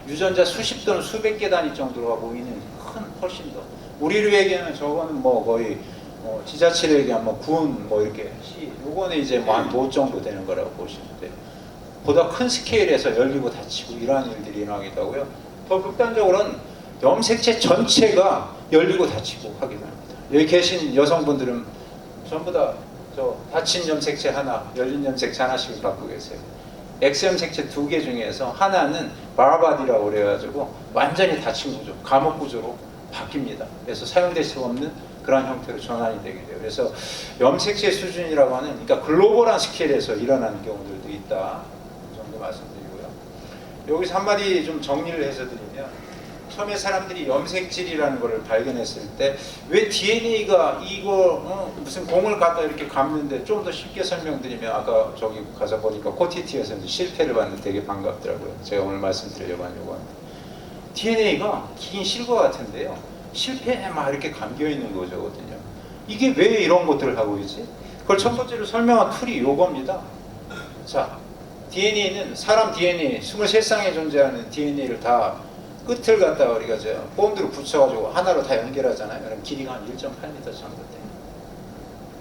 유전자 수십 또는 수백 개 단위 정도가 보이는 큰 훨씬 더 우리류에게는 저거는 뭐 거의 지자체를 얘기하면 군 이렇게 요거는 이제 한 도 정도 되는 거라고 보시면 돼요. 보다 큰 스케일에서 열리고 닫히고 이러한 일들이 일어나기도 하고요. 더 극단적으로는 염색체 전체가 열리고 닫히고 하기도 합니다. 여기 계신 여성분들은 전부 다 저 닫힌 염색체 하나, 열린 염색체 하나씩 갖고 계세요. X 염색체 2개 중에서 하나는 바라바디라고 그래가지고 완전히 닫힌 구조, 감옥 구조로 바뀝니다. 그래서 사용될 수 없는 그런 형태로 전환이 되게 돼요. 그래서 염색체 수준이라고 하는, 그러니까 글로벌한 스케일에서 일어나는 경우들도 있다. 그 정도 말씀드리고요. 여기서 한마디 좀 정리를 해서 드리면, 처음에 사람들이 염색질이라는 것을 발견했을 때 왜 DNA가 이거 무슨 공을 갖다 이렇게 감는데, 좀 더 쉽게 설명드리면, 아까 저기 가서 보니까 코티티에서 실패를 봤는데 되게 반갑더라고요. 제가 오늘 말씀드리려고 하려고 하는데, DNA가 긴 실과 같은데요, 실패에 막 이렇게 감겨 있는 거거든요. 이게 왜 이런 것들을 하고 있지? 그걸 첫 번째로 설명한 툴이 요겁니다. 자, DNA는 사람 DNA 23쌍에 존재하는 DNA를 다 끝을 갖다가 우리가 본드로 붙여가지고 하나로 다 연결하잖아요. 그럼 길이가 한 1.8m 정도 돼요.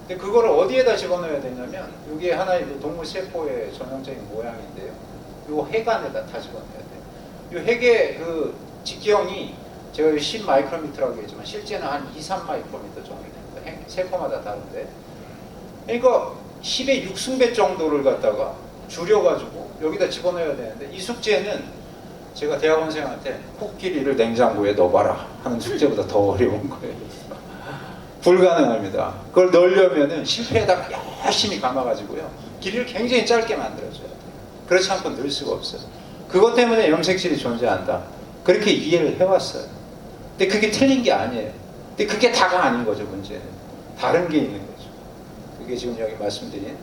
근데 그거를 어디에다 집어넣어야 되냐면, 이게 하나의 그 동물 세포의 전형적인 모양인데요, 요 핵 안에다 다 집어넣어야 돼요. 요 핵의 그 직경이 제가 10 마이크로미터라고 했지만 실제는 한 2, 3 마이크로미터 정도 됩니다. 핵, 세포마다 다른데, 그러니까 10의 6승배 정도를 갖다가 줄여가지고 여기다 집어넣어야 되는데, 이 숙제는 제가 대학원생한테 코끼리를 냉장고에 넣어봐라 하는 숙제보다 더 어려운 거예요. 불가능합니다. 그걸 넣으려면은 실패에다가 열심히 감아가지고요, 길이를 굉장히 짧게 만들어줘야 돼요. 그렇지 않고 넣을 수가 없어요. 그것 때문에 염색질이 존재한다, 그렇게 이해를 해왔어요. 근데 그게 틀린 게 아니에요. 근데 그게 다가 아닌 거죠. 문제는 다른 게 있는 거죠. 그게 지금 여기 말씀드린,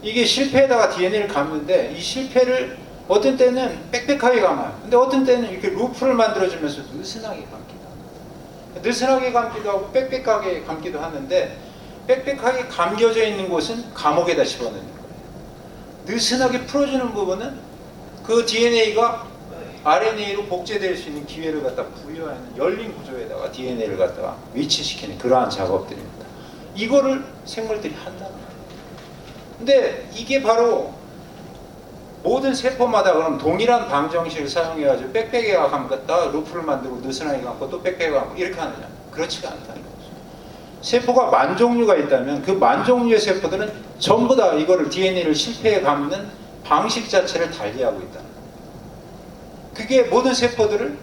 이게 실패에다가 DNA를 감는데, 이 실패를 어떤 때는 빽빽하게 감아요. 근데 어떤 때는 이렇게 루프를 만들어주면서 느슨하게 감기도 합니다. 느슨하게 감기도 하고 빽빽하게 감기도 하는데, 빽빽하게 감겨져 있는 곳은 감옥에다 집어넣는 거예요. 느슨하게 풀어주는 부분은 그 DNA가 RNA로 복제될 수 있는 기회를 갖다 부여하는 열린 구조에다가 DNA를 갖다가 위치시키는 그러한 작업들입니다. 이거를 생물들이 한다는 거예요. 근데 이게 바로 모든 세포마다 그럼 동일한 방정식을 사용해가지고 빽빽하게 감갔다 루프를 만들고 느슨하게 감고 또 빽빽하게 감고 이렇게 하느냐? 그렇지가 않다는 거죠. 세포가 만 종류가 있다면 그 만 종류의 세포들은 전부 다 이거를 DNA를 실패에 감는 방식 자체를 달리하고 있다는 거예요. 그게 모든 세포들을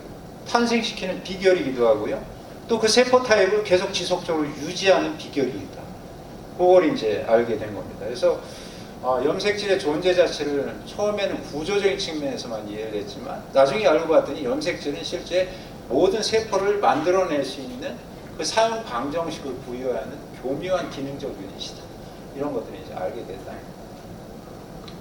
탄생시키는 비결이기도 하고요, 또 그 세포 타입을 계속 지속적으로 유지하는 비결이 있다. 그걸 이제 알게 된 겁니다. 그래서 염색질의 존재 자체를 처음에는 구조적인 측면에서만 이해를 했지만, 나중에 알고 봤더니 염색질은 실제 모든 세포를 만들어낼 수 있는 그 사용 방정식을 부여하는 교묘한 기능적 유닛이다. 이런 것들을 이제 알게 됐다.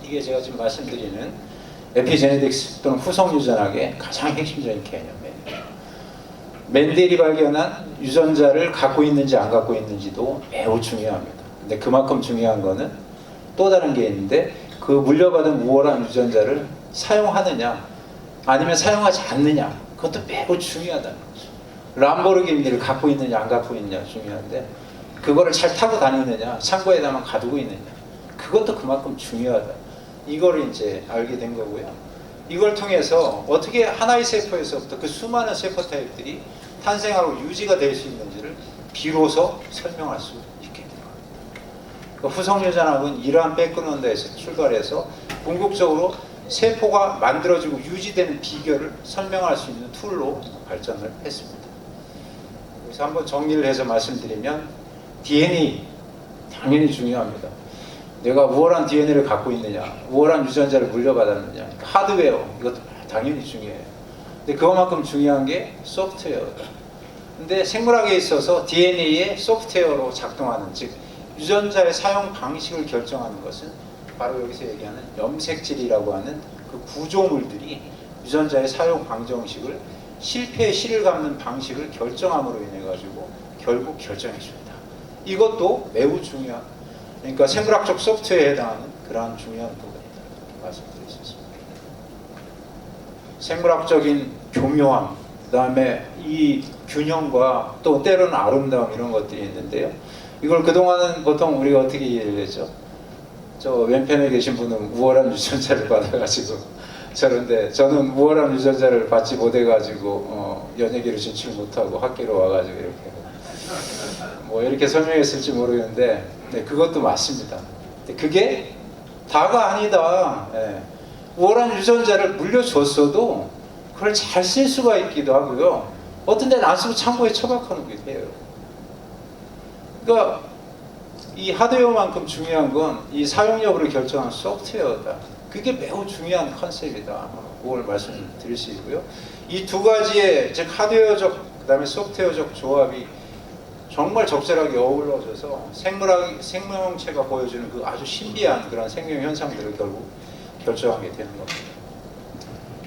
이게 제가 지금 말씀드리는 에피제네틱스 또는 후속 유전학의 가장 핵심적인 개념이에요. 멘델이 발견한 유전자를 갖고 있는지 안 갖고 있는지도 매우 중요합니다. 근데 그만큼 중요한 거는 또 다른 게 있는데, 그 물려받은 우월한 유전자를 사용하느냐 아니면 사용하지 않느냐, 그것도 매우 중요하다는 거죠. 람보르기니를 갖고 있느냐 안 갖고 있느냐 중요한데, 그거를 잘 타고 다니느냐 창고에다만 가두고 있느냐, 그것도 그만큼 중요하다. 이거를 이제 알게 된 거고요. 이걸 통해서 어떻게 하나의 세포에서부터 그 수많은 세포 타입들이 탄생하고 유지가 될 수 있는지를 비로소 설명할 수 있게 된 거예요. 후속 유전학은 이러한 백그라운드에서 출발해서 궁극적으로 세포가 만들어지고 유지되는 비결을 설명할 수 있는 툴로 발전을 했습니다. 그래서 한번 정리를 해서 말씀드리면, DNA 당연히 중요합니다. 내가 우월한 DNA를 갖고 있느냐, 우월한 유전자를 물려받았느냐, 하드웨어 이것도 당연히 중요해요. 근데 그것만큼 중요한 게 소프트웨어다. 근데 생물학에 있어서 DNA의 소프트웨어로 작동하는, 즉 유전자의 사용 방식을 결정하는 것은 바로 여기서 얘기하는 염색질이라고 하는 그 구조물들이 유전자의 사용 방정식을, 실패의 실을 감는 방식을 결정함으로 인해 가지고 결국 결정해 줍니다. 이것도 매우 중요한, 그러니까 생물학적 소프트웨어에 해당하는 그러한 중요한 부분이다, 이렇게 말씀드릴 수 있습니다. 생물학적인 교묘함, 그 다음에 이 균형과 또 때로는 아름다움, 이런 것들이 있는데요. 이걸 그동안은 보통 우리가 어떻게 이해를 했죠? 저 왼편에 계신 분은 우월한 유전자를 받아가지고 저런데, 저는 우월한 유전자를 받지 못해가지고 연예계로 진출 못하고 학교로 와가지고 이렇게 뭐 이렇게 설명했을지 모르겠는데 네, 그것도 맞습니다. 근데 그게 다가 아니다. 예. 우월한 유전자를 물려줬어도 그걸 잘 쓸 수가 있기도 하고요. 어떤 데는 안 쓰고 창고에 처박아놓기도 해요. 그러니까 이 하드웨어만큼 중요한 건 이 사용 여부를 결정하는 소프트웨어다. 그게 매우 중요한 컨셉이다. 그걸 말씀드릴 수 있고요. 이 두 가지의 즉 하드웨어적 그다음에 소프트웨어적 조합이 정말 적절하게 어우러져서 생명체가 보여주는 그 아주 신비한 그런 생명 현상들을 결국 결정하게 되는 겁니다.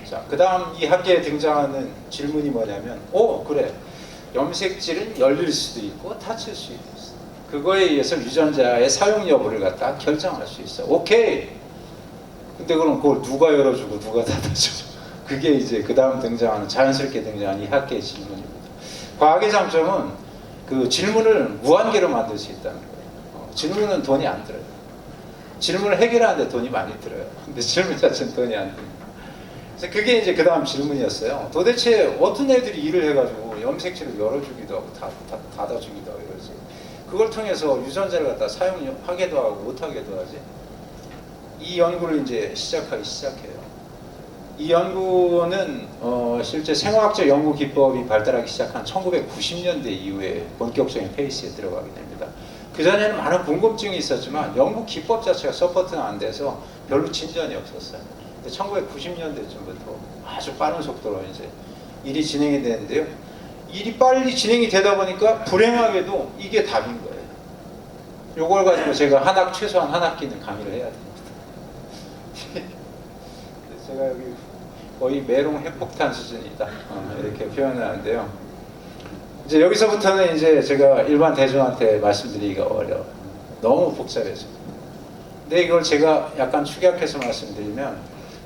자, 그 다음 이 학계에 등장하는 질문이 뭐냐면, 그래, 염색질은 열릴 수도 있고 닫힐 수도 있어. 그거에 의해서 유전자의 사용 여부를 갖다 결정할 수 있어. 오케이. 근데 그럼 그걸 누가 열어주고 누가 닫아줘? 그게 이제 그 다음 등장하는 자연스럽게 등장하는 이 학계의 질문입니다. 과학의 장점은 그 질문을 무한계로 만들 수 있다는 거예요. 질문은 돈이 안 들어요. 질문을 해결하는데 돈이 많이 들어요. 근데 질문 자체는 돈이 안 듭니다. 그래서 그게 이제 그 다음 질문이었어요. 도대체 어떤 애들이 일을 해가지고 염색체를 열어주기도 하고 닫아주기도 하고 이러지. 그걸 통해서 유전자를 갖다 사용하게도 하고 못하게도 하지. 이 연구를 이제 시작해요. 이 연구는 실제 생화학적 연구 기법이 발달하기 시작한 1990년대 이후에 본격적인 페이스에 들어가게 됩니다. 그전에는 많은 궁금증이 있었지만 연구 기법 자체가 서포트가 안 돼서 별로 진전이 없었어요. 근데 1990년대쯤부터 아주 빠른 속도로 이제 일이 진행이 되는데요. 일이 빨리 진행이 되다 보니까 불행하게도 이게 답인 거예요. 요걸 가지고 제가 최소한 한 학기는 강의를 해야 됩니다. 제가 여기 거의 메롱 핵폭탄 수준이다 이렇게 표현을 하는데요. 이제 여기서부터는 이제 제가 일반 대중한테 말씀드리기가 어려워요. 너무 복잡해져. 근데 이걸 제가 약간 축약해서 말씀드리면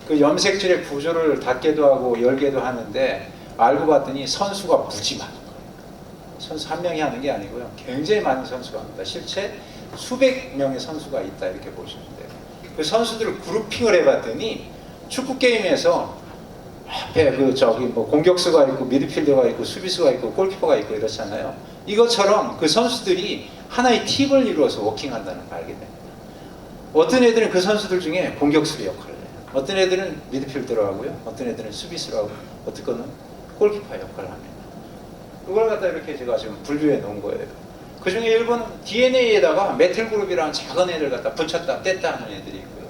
그 염색질의 구조를 닫게도 하고 열게도 하는데 알고 봤더니 선수가 무지 많은 거예요. 선수 한 명이 하는 게 아니고요. 굉장히 많은 선수가 합니다. 실제 수백 명의 선수가 있다 이렇게 보시면 돼요. 그 선수들을 그룹핑을 해봤더니 축구 게임에서 앞에 뭐 공격수가 있고 미드필더가 있고 수비수가 있고 골키퍼가 있고 이렇잖아요. 이것처럼 그 선수들이 하나의 팀을 이루어서 워킹한다는 걸 알게 됩니다. 어떤 애들은 그 선수들 중에 공격수의 역할을 해요. 어떤 애들은 미드필더로 하고요. 어떤 애들은 수비수로 하고 어떤 거는 골키퍼 역할을 합니다. 그걸 갖다 이렇게 제가 지금 분류해 놓은 거예요. 그 중에 일부는 DNA에다가 메틸 그룹이라는 작은 애를 갖다 붙였다 뗐다 하는 애들이 있고요.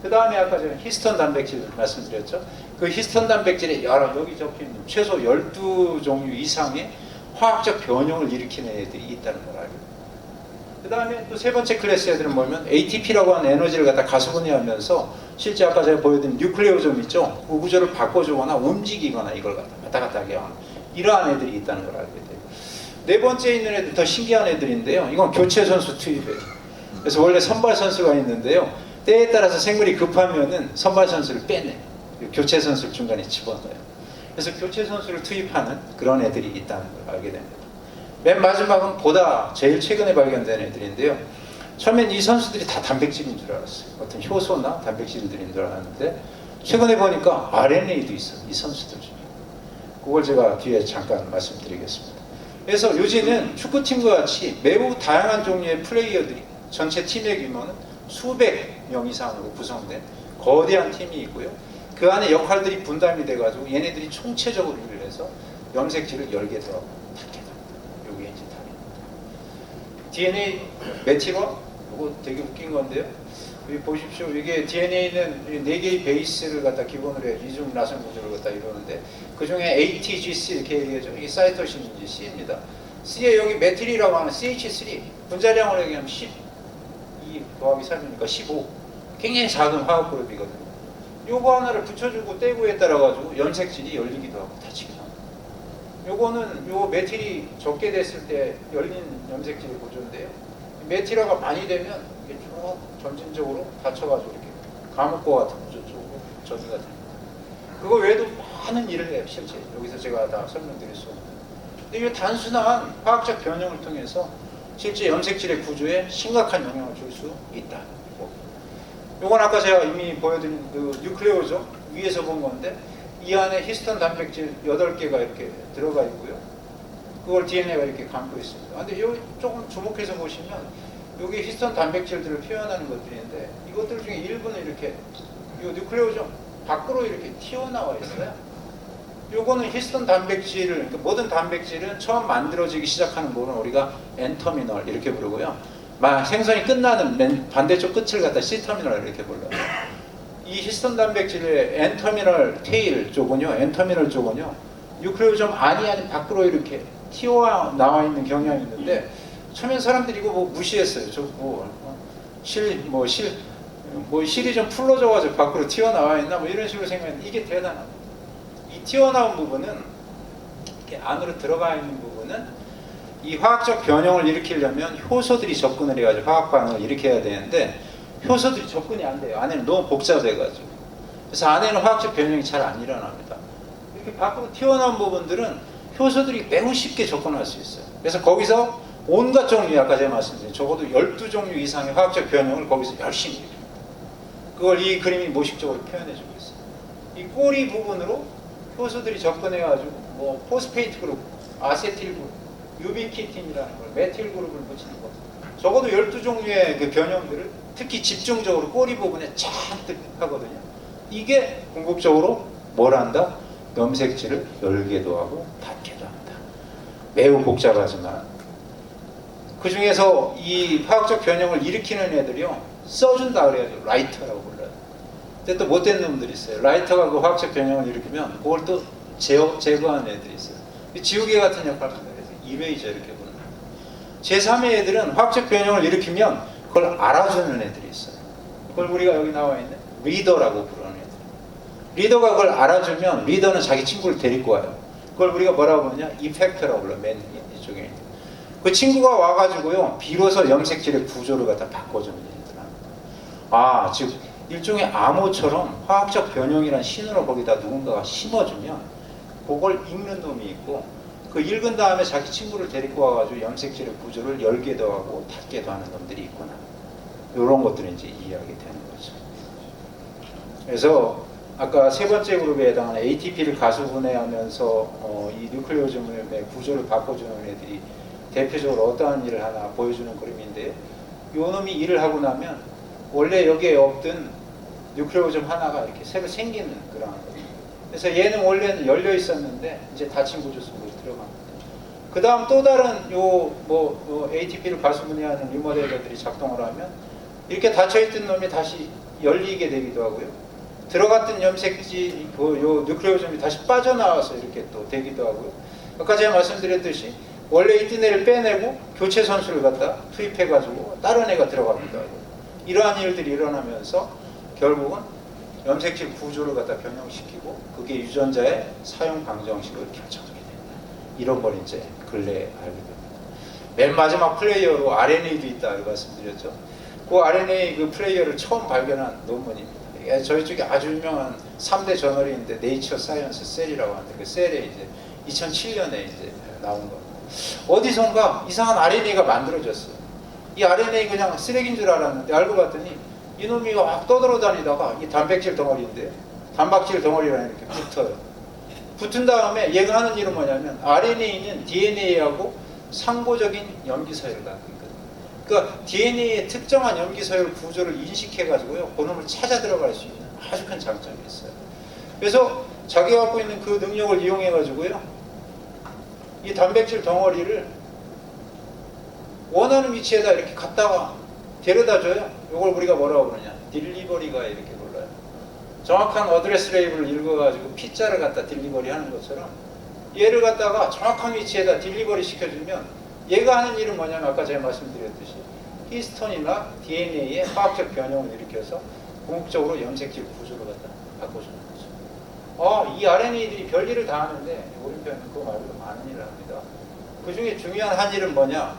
그 다음에 아까 제가 히스톤 단백질 말씀드렸죠. 그 히스톤 단백질에 여기 적혀있는 최소 12종류 이상의 화학적 변형을 일으키는 애들이 있다는 걸 알고. 그 다음에 또 세 번째 클래스 애들은 뭐냐면 ATP라고 하는 에너지를 갖다 가수분해하면서 실제 아까 제가 보여드린 뉴클레오점 있죠. 그 구조를 바꿔주거나 움직이거나 이걸 갖다 왔다 갔다 하게 하는 이러한 애들이 있다는 걸 알게 돼요. 네 번째 있는 애들 더 신기한 애들인데요. 이건 교체 선수 투입이에요. 그래서 원래 선발 선수가 있는데요. 때에 따라서 생물이 급하면은 선발 선수를 빼내요. 교체 선수를 중간에 집어넣어요. 그래서 교체 선수를 투입하는 그런 애들이 있다는 걸 알게 됩니다. 맨 마지막은 보다 제일 최근에 발견된 애들인데요. 처음엔 이 선수들이 다 단백질인 줄 알았어요. 어떤 효소나 단백질들인 줄 알았는데 최근에 보니까 RNA도 있어요. 이 선수들 중에. 그걸 제가 뒤에 잠깐 말씀드리겠습니다. 그래서 요즘은 축구팀과 같이 매우 다양한 종류의 플레이어들이 전체 팀의 규모는 수백 명 이상으로 구성된 거대한 팀이 있고요. 그 안에 역할들이 분담이 돼가지고 얘네들이 총체적으로 일을 해서 염색질을 열게도 하고 닫게도 합니다. 요게 이제 답입니다. DNA 메틸원? 이거 되게 웃긴 건데요. 여기 보십시오. 이게 DNA는 4개의 베이스를 갖다 기본으로 해서 이중 라선 구조를 갖다 이루는데 그 중에 ATGC 이렇게 얘기하죠. 이게 사이토신인지 C입니다. C에 여기 메틸이라고 하는 CH3 분자량으로 얘기하면 10 이 더하기 3이니까 15 굉장히 작은 화학 그룹이거든요. 요거 하나를 붙여주고 떼고에 따라 가지고 염색질이 열리기도 하고 닫히기도 하고 요거는 요 메틸이 적게 됐을 때 열린 염색질 구조인데요. 메틸화가 많이 되면 이게 쭉 점진적으로 닫혀가지고 이렇게 감옥과 같은 구조 쪽으로 전이가 됩니다. 그거 외에도 많은 일을 해요. 실제 여기서 제가 다 설명드릴 수 없는. 근데 이 단순한 화학적 변형을 통해서 실제 염색질의 구조에 심각한 영향을 줄 수 있다. 이건 아까 제가 이미 보여드린 그 뉴클레오죠. 위에서 본 건데 이 안에 히스톤 단백질 8개가 이렇게 들어가 있고요. 그걸 DNA가 이렇게 감고 있습니다. 근데 여기 조금 주목해서 보시면 여기 히스톤 단백질들을 표현하는 것들인데 이것들 중에 일부는 이렇게 이 뉴클레오좀 밖으로 이렇게 튀어나와 있어요. 요거는 히스톤 단백질을, 그러니까 모든 단백질은 처음 만들어지기 시작하는 부분은 우리가 N터미널 이렇게 부르고요. 생성이 끝나는 반대쪽 끝을 갖다 C터미널 이렇게 불러요. 이 히스톤 단백질의 N터미널 테일 쪽은요, N터미널 쪽은요, 뉴클레오좀 안이 아닌 밖으로 이렇게 튀어나와 있는 경향이 있는데 처음엔 사람들이 이거 뭐 무시했어요. 실이 좀 풀러져가지고 밖으로 튀어나와 있나 뭐 이런 식으로 생각했는데 이게 대단합니다. 이 튀어나온 부분은 이렇게 안으로 들어가 있는 부분은 이 화학적 변형을 일으키려면 효소들이 접근을 해가지고 화학 반응을 일으켜야 되는데 효소들이 접근이 안 돼요. 안에는 너무 복잡해가지고. 그래서 안에는 화학적 변형이 잘 안 일어납니다. 이렇게 밖으로 튀어나온 부분들은 효소들이 매우 쉽게 접근할 수 있어요. 그래서 거기서 온갖 종류, 아까 제가 말씀드린 적어도 12종류 이상의 화학적 변형을 거기서 열심히 일으킵니다. 그걸 이 그림이 모식적으로 표현해주고 있어요. 이 꼬리 부분으로 효소들이 접근해가지고 뭐 포스페이트 그룹, 아세틸 그룹, 유비키틴이라는 걸 메틸 그룹을 붙이는 거. 적어도 12종류의 그 변형들을 특히 집중적으로 꼬리 부분에 잔뜩 하거든요. 이게 궁극적으로 뭘 한다? 염색질을 열게도 하고 닫게도 한다. 매우 복잡하지만 그 중에서 이 화학적 변형을 일으키는 애들이요, 써준다 그래야죠. 라이터라고 불러요. 근데 또 못된 놈들이 있어요. 라이터가 그 화학적 변형을 일으키면 그걸 또 제거하는 애들이 있어요. 지우개 같은 역할을 한다 그래서 이레이저 이렇게 부르는 거예요. 제3의 애들은 화학적 변형을 일으키면 그걸 알아주는 애들이 있어요. 그걸 우리가 여기 나와 있는 리더라고 부르는 애들. 리더가 그걸 알아주면 리더는 자기 친구를 데리고 와요. 그걸 우리가 뭐라고 부르냐? 이펙터라고 불러요. 맨 이쪽에 있는. 그 친구가 와가지고요, 비로소 염색질의 구조를 갖다 바꿔주는 일들을 합니다. 즉 일종의 암호처럼 화학적 변형이라는 신호를 거기다 누군가가 심어주면 그걸 읽는 놈이 있고, 그 읽은 다음에 자기 친구를 데리고 와가지고 염색질의 구조를 열게도 하고 닫게도 하는 놈들이 있구나. 이런 것들이 이제 이해하게 되는 거죠. 그래서 아까 세 번째 그룹에 해당하는 ATP를 가수분해하면서 이 뉴클레오즘의 구조를 바꿔주는 애들이 대표적으로 어떠한 일을 하나 보여주는 그림인데요. 요 놈이 일을 하고 나면 원래 여기에 없던 뉴클레오즘 하나가 이렇게 새로 생기는 그런 거예요. 그래서 얘는 원래는 열려 있었는데 이제 닫힌 구조 속으로 들어갑니다. 그 다음 또 다른 ATP를 가수분해하는 리모델러들이 작동을 하면 이렇게 닫혀있던 놈이 다시 열리게 되기도 하고요. 들어갔던 염색지, 요 뉴클레오즘이 다시 빠져나와서 이렇게 또 되기도 하고요. 아까 제가 말씀드렸듯이 원래 있던 애를 빼내고 교체 선수를 갖다 투입해가지고 다른 애가 들어가기도 하고, 이러한 일들이 일어나면서 결국은 염색질 구조를 갖다 변형시키고 그게 유전자의 사용 방정식을 결정하게 된다. 이런 걸 이제 근래에 알게 됩니다. 맨 마지막 플레이어로 RNA도 있다고 말씀드렸죠. 그 RNA 그 플레이어를 처음 발견한 논문입니다. 이게 저희 쪽에 아주 유명한 3대 저널인데 네이처 사이언스 셀이라고 하는데 그 셀에 이제 2007년에 이제 나온 겁니다. 어디선가 이상한 RNA가 만들어졌어요. 이 RNA 그냥 쓰레기인 줄 알았는데 알고 봤더니 이놈이 막 떠돌아다니다가 이 단백질 덩어리인데 단백질 덩어리랑 이렇게 붙어요. 붙은 다음에 얘가 하는 일은 뭐냐면 RNA는 DNA하고 상보적인 염기서열을 갖고 있거든요. 그러니까 DNA의 특정한 염기서열 구조를 인식해가지고요, 그놈을 찾아 들어갈 수 있는 아주 큰 장점이 있어요. 그래서 자기가 갖고 있는 그 능력을 이용해가지고요, 이 단백질 덩어리를 원하는 위치에다 이렇게 갖다가 데려다줘요. 이걸 우리가 뭐라고 그러냐? 딜리버리가 이렇게 불러요. 정확한 어드레스 레이블을 읽어가지고 피자를 갖다 딜리버리 하는 것처럼 얘를 갖다가 정확한 위치에다 딜리버리 시켜주면 얘가 하는 일은 뭐냐면 아까 제가 말씀드렸듯이 히스톤이나 DNA의 화학적 변형을 일으켜서 궁극적으로 염색질 구조를 갖다 바꿔주는 거죠. 이 RNA들이 별일을 다 하는데 오른편은 그거 말고 많은 일을 합니다. 그 중에 중요한 한 일은 뭐냐?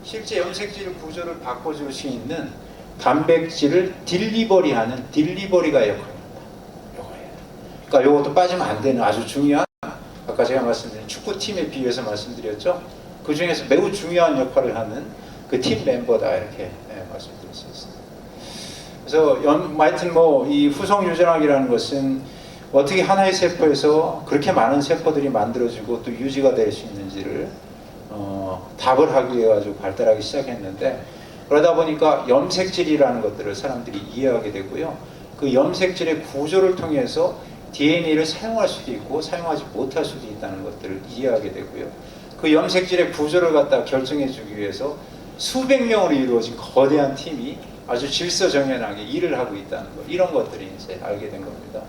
실제 염색질 구조를 바꿔줄 수 있는 단백질을 딜리버리하는 딜리버리가 역할을 합니다. 요거예요. 그러니까 요것도 빠지면 안 되는 아주 중요한, 아까 제가 말씀드린 축구팀에 비유해서 말씀드렸죠. 그 중에서 매우 중요한 역할을 하는 그 팀 멤버다 이렇게 말씀드릴 수 있습니다. 그래서 하여튼 이 후성 유전학이라는 것은 어떻게 하나의 세포에서 그렇게 많은 세포들이 만들어지고 또 유지가 될 수 있는지를 답을 하기 위해 가지고 발달하기 시작했는데, 그러다 보니까 염색질이라는 것들을 사람들이 이해하게 되고요. 그 염색질의 구조를 통해서 DNA를 사용할 수도 있고 사용하지 못할 수도 있다는 것들을 이해하게 되고요. 그 염색질의 구조를 갖다 결정해 주기 위해서 수백 명으로 이루어진 거대한 팀이 아주 질서정연하게 일을 하고 있다는 것, 이런 것들이 이제 알게 된 겁니다.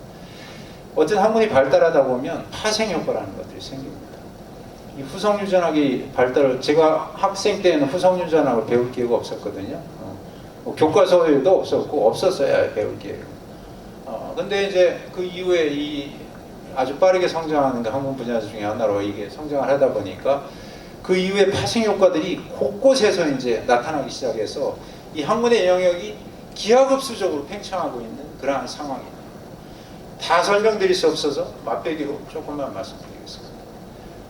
어떤 학문이 발달하다 보면 파생 효과라는 것들이 생깁니다. 이 후성유전학이 발달을, 제가 학생 때는 후성유전학을 배울 기회가 없었거든요. 뭐 교과서에도 없었고 없었어야 배울 기회가. 근데 이제 그 이후에 이 아주 빠르게 성장하는 그 학문 분야 중에 하나로 이게 성장을 하다 보니까 그 이후에 파생 효과들이 곳곳에서 이제 나타나기 시작해서 이 학문의 영역이 기하급수적으로 팽창하고 있는 그러한 상황입니다. 다 설명드릴 수 없어서 맛배기로 조금만 말씀드리겠습니다.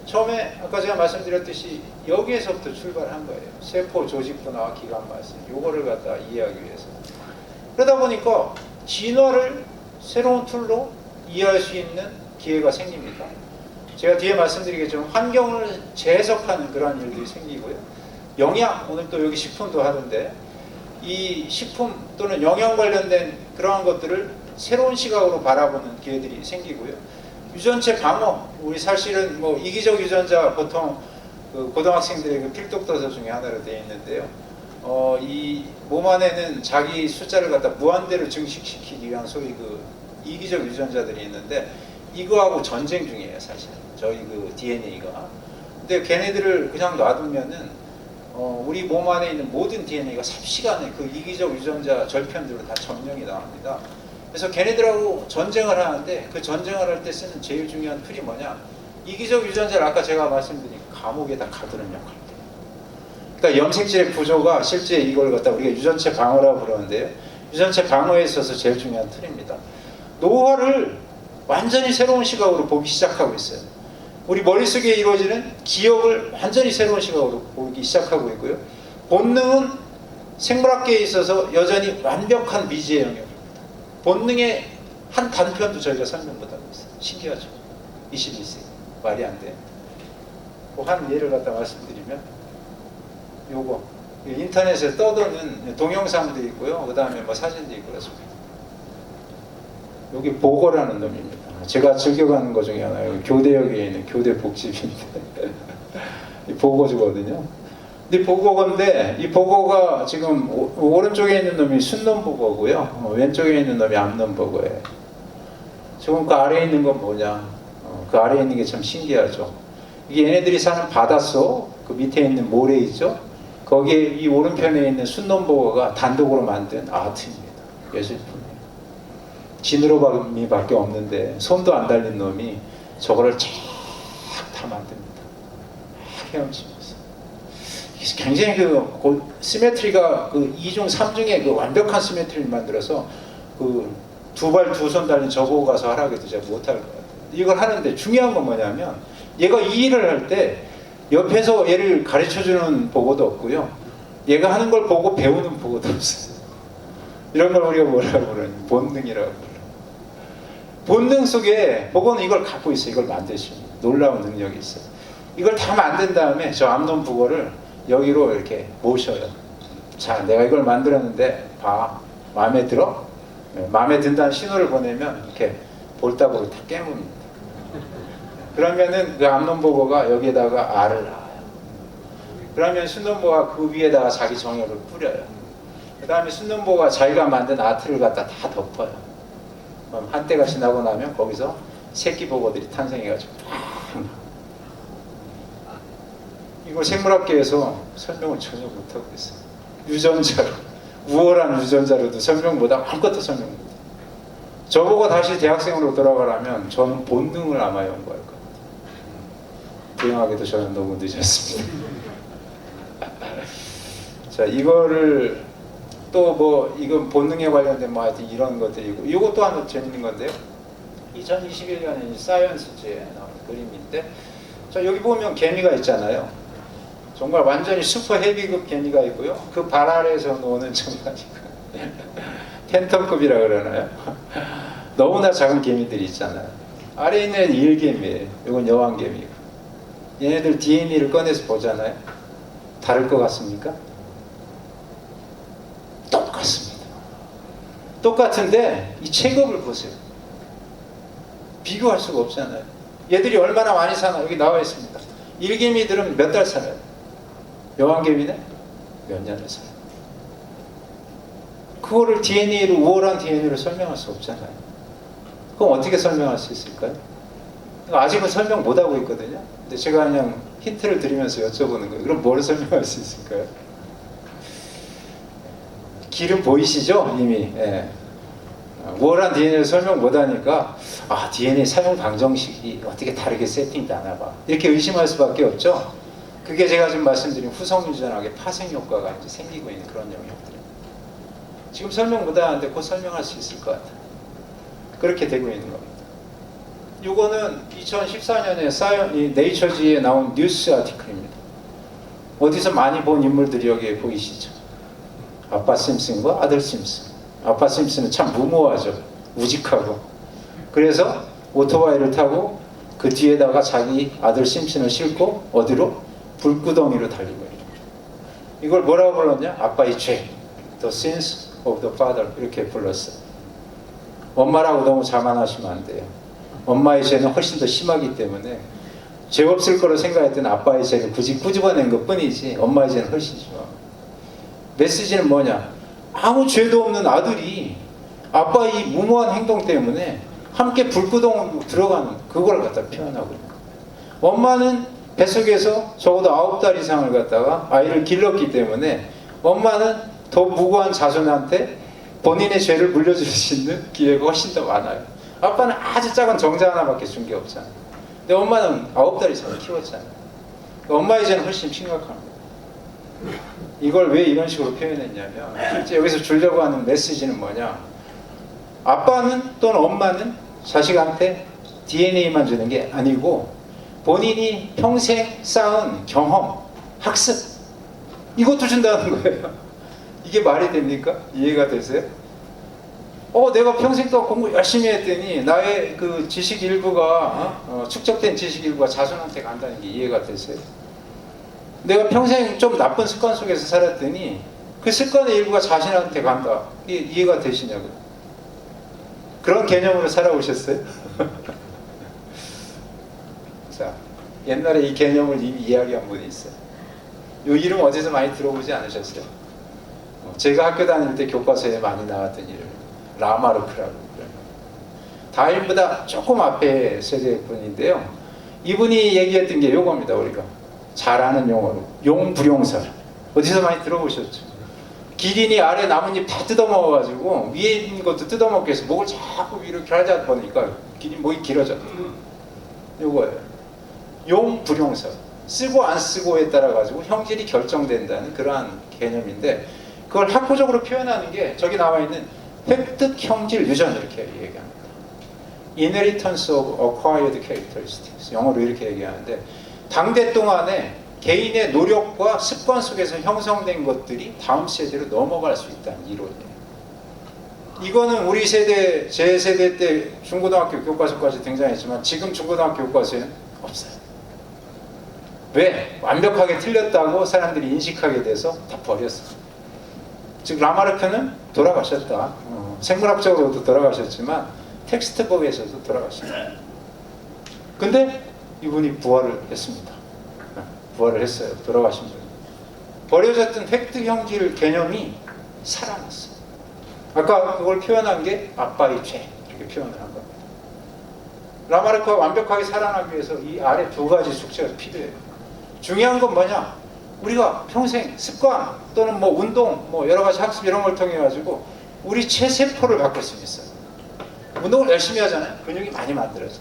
처음에 아까 제가 말씀드렸듯이 여기에서부터 출발한 거예요. 세포, 조직분화와 기관 발생, 요거를 갖다 이해하기 위해서. 그러다 보니까 진화를 새로운 툴로 이해할 수 있는 기회가 생깁니다. 제가 뒤에 말씀드리겠지만 환경을 재해석하는 그런 일들이 생기고요. 영양, 오늘 또 여기 식품도 하는데 이 식품 또는 영양 관련된 그러한 것들을 새로운 시각으로 바라보는 기회들이 생기고요. 유전체 방어, 우리 사실은 뭐 이기적 유전자 보통 그 고등학생들의 그 필독도서 중에 하나로 되어 있는데요. 이 몸 안에는 자기 숫자를 갖다 무한대로 증식시키기 위한 소위 그 이기적 유전자들이 있는데 이거하고 전쟁 중이에요, 사실. 저희 그 DNA가. 근데 걔네들을 그냥 놔두면은 우리 몸 안에 있는 모든 DNA가 삽시간에 그 이기적 유전자 절편들로 다 점령이 당합니다. 그래서 걔네들하고 전쟁을 하는데 그 전쟁을 할 때 쓰는 제일 중요한 툴이 뭐냐? 이기적 유전자를 아까 제가 말씀드린 감옥에다 가두는 역할. 그러니까 염색질의 구조가 실제 이걸 갖다 우리가 유전체 방어라고 부르는데요. 유전체 방어에 있어서 제일 중요한 툴입니다. 노화를 완전히 새로운 시각으로 보기 시작하고 있어요. 우리 머릿속에 이루어지는 기억을 완전히 새로운 시각으로 보기 시작하고 있고요. 본능은 생물학계에 있어서 여전히 완벽한 미지의 영역입니다. 본능의 한 단편도 저희가 설명 못하고 있어요. 신기하죠? 21세기. 말이 안 돼요. 그 한 예를 갖다 말씀드리면 요거 인터넷에 떠도는 동영상도 있고요. 그 다음에 뭐 사진도 있고 그렇습니다. 여기 보고라는 놈입니다. 제가 즐겨가는 것 중에 하나예요. 교대역에 있는 교대복집인데 이 보고주거든요. 근데 보고건데 이 보고가 지금 오른쪽에 있는 놈이 순놈보고고요. 왼쪽에 있는 놈이 암놈보고예요. 지금 그 아래에 있는 건 뭐냐? 그 아래에 있는 게 참 신기하죠. 이게 얘네들이 사는 바닷속 그 밑에 있는 모래 있죠? 거기에 이 오른편에 있는 순놈보고가 단독으로 만든 아트입니다. 예술품이에요. 지느러미밖에 없는데 손도 안 달린 놈이 저거를 쫙 다 만듭니다. 막 헤엄치면서. 굉장히 그 시메트리가 그 2중, 3중의 그 완벽한 시메트리를 만들어서 그 두 발 두 손 달린 저보고 가서 하라고 해도 제가 못할 것 같아요. 이걸 하는데 중요한 건 뭐냐면 얘가 이 일을 할 때 옆에서 얘를 가르쳐주는 보고도 없고요. 얘가 하는 걸 보고 배우는 보고도 없어요. 이런 걸 우리가 뭐라고 그러니? 본능이라고 그래요. 본능 속에 보고는 이걸 갖고 있어요. 이걸 만들 수 있는 놀라운 능력이 있어요. 이걸 다 만든 다음에 저 암놈 부고를 여기로 이렇게 모셔요. 자, 내가 이걸 만들었는데 봐. 마음에 들어? 마음에 든다는 신호를 보내면 이렇게 볼따구로 다 깨뭅니다. 그러면은 그 암놈보고가 여기에다가 알을 낳아요. 그러면 순놈보가 그 위에다가 자기 정열을 뿌려요. 그 다음에 순놈보가 자기가 만든 아트를 갖다 다 덮어요. 그럼 한때가 지나고 나면 거기서 새끼 보고들이 탄생해가지고 이걸 생물학계에서 설명을 전혀 못하고 있어요. 유전자로, 우월한 유전자로도 설명 못하고 아무것도 설명 못해요. 저보고 다시 대학생으로 돌아가라면 저는 본능을 아마 연구할 것 같아요. 불행하게도 저는 너무 늦었습니다. 자, 이거를 또 뭐 이건 본능에 관련된 뭐 하여튼 이런 것들이고 이것도 하나 재밌는 건데요. 2021년에 사이언스지에 나온 그림인데 자, 여기 보면 개미가 있잖아요. 정말 완전히 슈퍼 헤비급 개미가 있고요. 그 발 아래에서 노는 정말 팬텀급이라 그러나요? 너무나 작은 개미들이 있잖아요. 아래에 있는 일개미예요. 이건 여왕개미고. 얘네들 DNA를 꺼내서 보잖아요. 다를 것 같습니까? 똑같습니다. 똑같은데 이 체급을 보세요. 비교할 수가 없잖아요. 얘들이 얼마나 많이 사나 여기 나와 있습니다. 일개미들은 몇 달 살아요? 여왕개미는 몇 년을 살아요? 그거를 DNA로, 우월한 DNA로 설명할 수 없잖아요. 그럼 어떻게 설명할 수 있을까요? 아직은 설명 못하고 있거든요. 근데 제가 그냥 힌트를 드리면서 여쭤보는 거예요. 그럼 뭘 설명할 수 있을까요? 길은 보이시죠? 이미. 예. 우월한 DNA를 설명 못하니까 DNA 사용 방정식이 어떻게 다르게 세팅되나 봐. 이렇게 의심할 수밖에 없죠. 그게 제가 지금 말씀드린 후성유전학의 파생 효과가 이제 생기고 있는 그런 영역들입니다. 지금 설명 못하는데 곧 설명할 수 있을 것 같아요. 그렇게 되고 있는 겁니다. 이거는 2014년에 네이처지에 나온 뉴스 아티클입니다. 어디서 많이 본 인물들이 여기에 보이시죠? 아빠 심슨과 아들 심슨. 아빠 심슨은 참 무모하죠. 우직하고. 그래서 오토바이를 타고 그 뒤에다가 자기 아들 심슨을 싣고 어디로? 불구덩이로 달리고 있는 거예요. 이걸 뭐라고 불렀냐? 아빠의 죄. The sins of the father. 이렇게 불렀어요. 엄마라고 너무 자만하시면 안 돼요. 엄마의 죄는 훨씬 더 심하기 때문에 죄 없을 거로 생각했던 아빠의 죄를 굳이 꾸집어낸 것 뿐이지 엄마의 죄는 훨씬 심합니다. 메시지는 뭐냐? 아무 죄도 없는 아들이 아빠의 무모한 행동 때문에 함께 불구덩이로 들어가는 그걸 갖다 표현하고 있는 거예요. 엄마는 뱃속에서 적어도 9달 이상을 갖다가 아이를 길렀기 때문에 엄마는 더 무고한 자손한테 본인의 죄를 물려줄 수 있는 기회가 훨씬 더 많아요. 아빠는 아주 작은 정자 하나밖에 준 게 없잖아요. 근데 엄마는 9달 이상을 키웠잖아요. 엄마의 죄는 훨씬 심각합니다. 이걸 왜 이런 식으로 표현했냐면 실제 여기서 주려고 하는 메시지는 뭐냐? 아빠는 또는 엄마는 자식한테 DNA만 주는 게 아니고 본인이 평생 쌓은 경험, 학습 이것도 준다는 거예요. 이게 말이 됩니까? 이해가 되세요? 내가 평생 동안 공부 열심히 했더니 나의 그 지식 일부가 축적된 지식 일부가 자손한테 간다는 게 이해가 되세요? 내가 평생 좀 나쁜 습관 속에서 살았더니 그 습관의 일부가 자신한테 간다. 이게 이해가 되시냐고요? 그런 개념으로 살아오셨어요? 자, 옛날에 이 개념을 이미 이야기한 분이 있어요. 이 이름 어디서 많이 들어보지 않으셨어요? 제가 학교 다닐 때 교과서에 많이 나왔던 이름, 라마르크라고. 다윈보다 조금 앞에 세대 분인데요. 이분이 얘기했던 게 이겁니다. 우리가 잘 아는 용어로 용불용설. 어디서 많이 들어보셨죠? 기린이 아래 나뭇잎 다 뜯어먹어가지고 위에 있는 것도 뜯어먹기 위해서 목을 자꾸 위로 이렇게 하자 보니까 기린 목이 길어졌다. 요거예요. 용불용설. 쓰고 안 쓰고에 따라 가지고 형질이 결정된다는 그러한 개념인데 그걸 학구적으로 표현하는 게 저기 나와 있는 획득 형질 유전 이렇게 얘기합니다. Inheritance of acquired characteristics. 영어로 이렇게 얘기하는데 당대 동안에 개인의 노력과 습관 속에서 형성된 것들이 다음 세대로 넘어갈 수 있다는 이론이에요. 이거는 우리 세대, 제 세대 때 중고등학교 교과서까지 등장했지만 지금 중고등학교 교과서에는 없어요. 왜? 완벽하게 틀렸다고 사람들이 인식하게 돼서 다 버렸어요. 즉 라마르크는 돌아가셨다. 생물학적으로도 돌아가셨지만 텍스트북에서도 돌아가셨다. 근데 이분이 부활을 했습니다. 부활을 했어요. 돌아가신 분. 버려졌던 획득 형질 개념이 살아났어요. 아까 그걸 표현한 게 아빠의 죄 이렇게 표현을 한 겁니다. 라마르크가 완벽하게 살아나기 위해서 이 아래 두 가지 숙제가 필요해요. 중요한 건 뭐냐? 우리가 평생 습관 또는 뭐 운동, 뭐 여러 가지 학습 이런 걸 통해 가지고 우리 체세포를 바꿀 수 있어요. 운동을 열심히 하잖아요. 근육이 많이 만들어져요.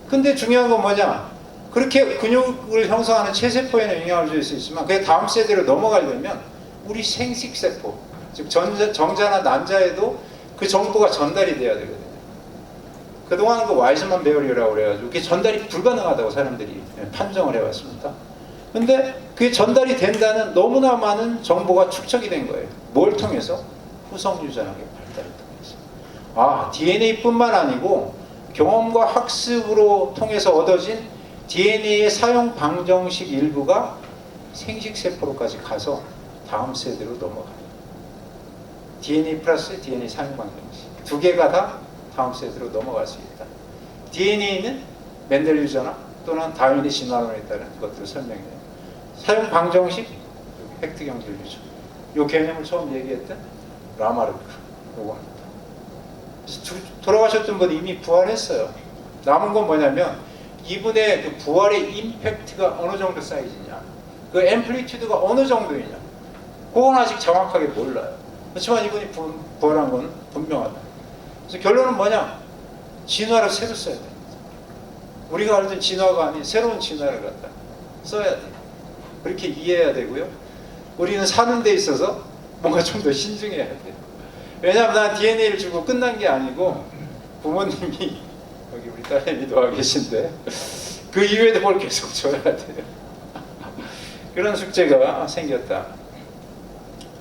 근데 중요한 건 뭐냐? 그렇게 근육을 형성하는 체세포에는 영향을 줄 수 있지만 그게 다음 세대로 넘어가려면 우리 생식세포, 즉 정자나 난자에도 그 정보가 전달이 돼야 되거든요. 그동안 그 와이즈만 베어리라고 그래가지고 그게 전달이 불가능하다고 사람들이 판정을 해왔습니다. 근데 그게 전달이 된다는 너무나 많은 정보가 축적이 된 거예요. 뭘 통해서? 후성유전학의 발달을 통해서. DNA뿐만 아니고 경험과 학습으로 통해서 얻어진 DNA의 사용 방정식 일부가 생식세포로까지 가서 다음 세대로 넘어가요. DNA 플러스 DNA 사용방정식 두 개가 다 다음 세대로 넘어갈 수 있다. DNA는 멘델 유전학 또는 다윈의 진화론에 따른 것들을 설명해요. 사용 방정식, 팩트 경질 유전. 이 개념을 처음 얘기했던 라마르크 요겁니다. 돌아가셨던 분이 이미 부활했어요. 남은 건 뭐냐면 이분의 그 부활의 임팩트가 어느 정도 사이즈냐, 그 앰플리튜드가 어느 정도이냐, 그건 아직 정확하게 몰라요. 그렇지만 이분이 부활한 건 분명하다. 그래서 결론은 뭐냐? 진화를 새로 써야 됩니다. 우리가 알던 진화가 아닌 새로운 진화를 갖다 써야 돼요. 그렇게 이해해야 되고요. 우리는 사는 데 있어서 뭔가 좀 더 신중해야 돼요. 왜냐하면 난 DNA를 주고 끝난 게 아니고 부모님이 여기 우리 딸내미도 와 계신데 그 이후에도 뭘 계속 줘야 돼요. 그런 숙제가 생겼다.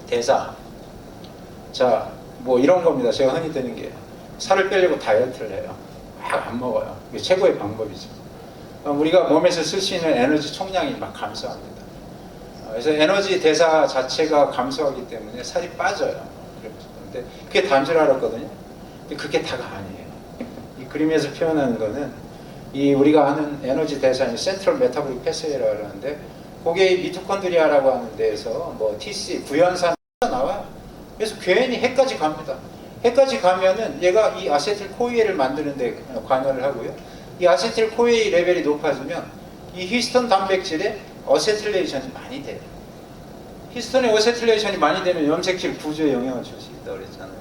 대사. 자, 뭐 이런 겁니다. 제가 흔히 드는 게 살을 빼려고 다이어트를 해요. 막 안 먹어요. 이게 최고의 방법이죠. 우리가 몸에서 쓸 수 있는 에너지 총량이 막 감소합니다. 그래서 에너지 대사 자체가 감소하기 때문에 살이 빠져요. 근데 그게 단줄 알았거든요. 근데 그게 다가 아니에요. 이 그림에서 표현하는 거는 이 우리가 하는 에너지 대사는 센트럴 메타볼릭 패스웨이라고 하는데 그게 미토콘드리아라고 하는 데에서 뭐 TC, 구연산 나와요. 그래서 괜히 해까지 갑니다. 해까지 가면은 얘가 이 아세틸 코이에를 만드는 데 관여를 하고요. 이 아세틸 코이에 레벨이 높아지면 이 히스톤 단백질에 어세틸레이션이 많이 돼요. 히스톤의 어세틸레이션이 많이 되면 염색질 구조에 영향을 줄 수 있다고 그랬잖아요.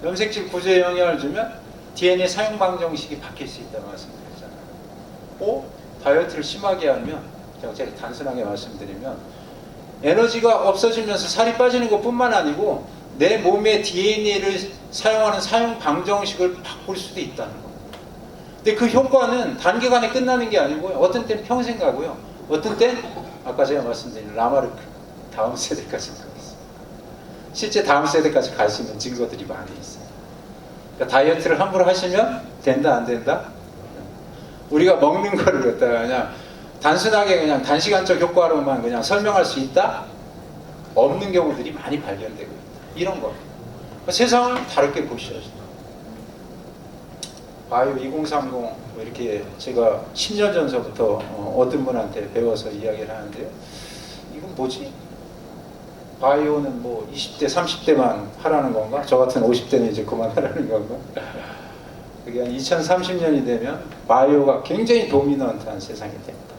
염색질 구조에 영향을 주면 DNA 사용 방정식이 바뀔 수 있다고 말씀드렸잖아요. 다이어트를 심하게 하면 제가 단순하게 말씀드리면 에너지가 없어지면서 살이 빠지는 것뿐만 아니고 내 몸의 DNA를 사용하는 사용 방정식을 바꿀 수도 있다는 거예요. 근데 그 효과는 단기간에 끝나는 게 아니고요. 어떤 때는 평생 가고요. 어떤 때는 아까 제가 말씀드린 라마르크 다음 세대까지 가고 있어요. 실제 다음 세대까지 갈 수 있는 증거들이 많이 있어요. 그러니까 다이어트를 함부로 하시면 된다 안 된다? 우리가 먹는 거를 갖다가 그냥 단순하게 그냥 단시간적 효과로만 그냥 설명할 수 있다? 없는 경우들이 많이 발견되고 있다. 이런 거. 세상을 다르게 보셔야죠. 바이오 2030 뭐 이렇게 제가 10년 전서부터 어떤 분한테 배워서 이야기를 하는데요. 이건 뭐지? 바이오는 뭐 20대, 30대만 하라는 건가? 저 같은 50대는 이제 그만하라는 건가? 그게 한 2030년이 되면 바이오가 굉장히 도미넌트한 세상이 됩니다.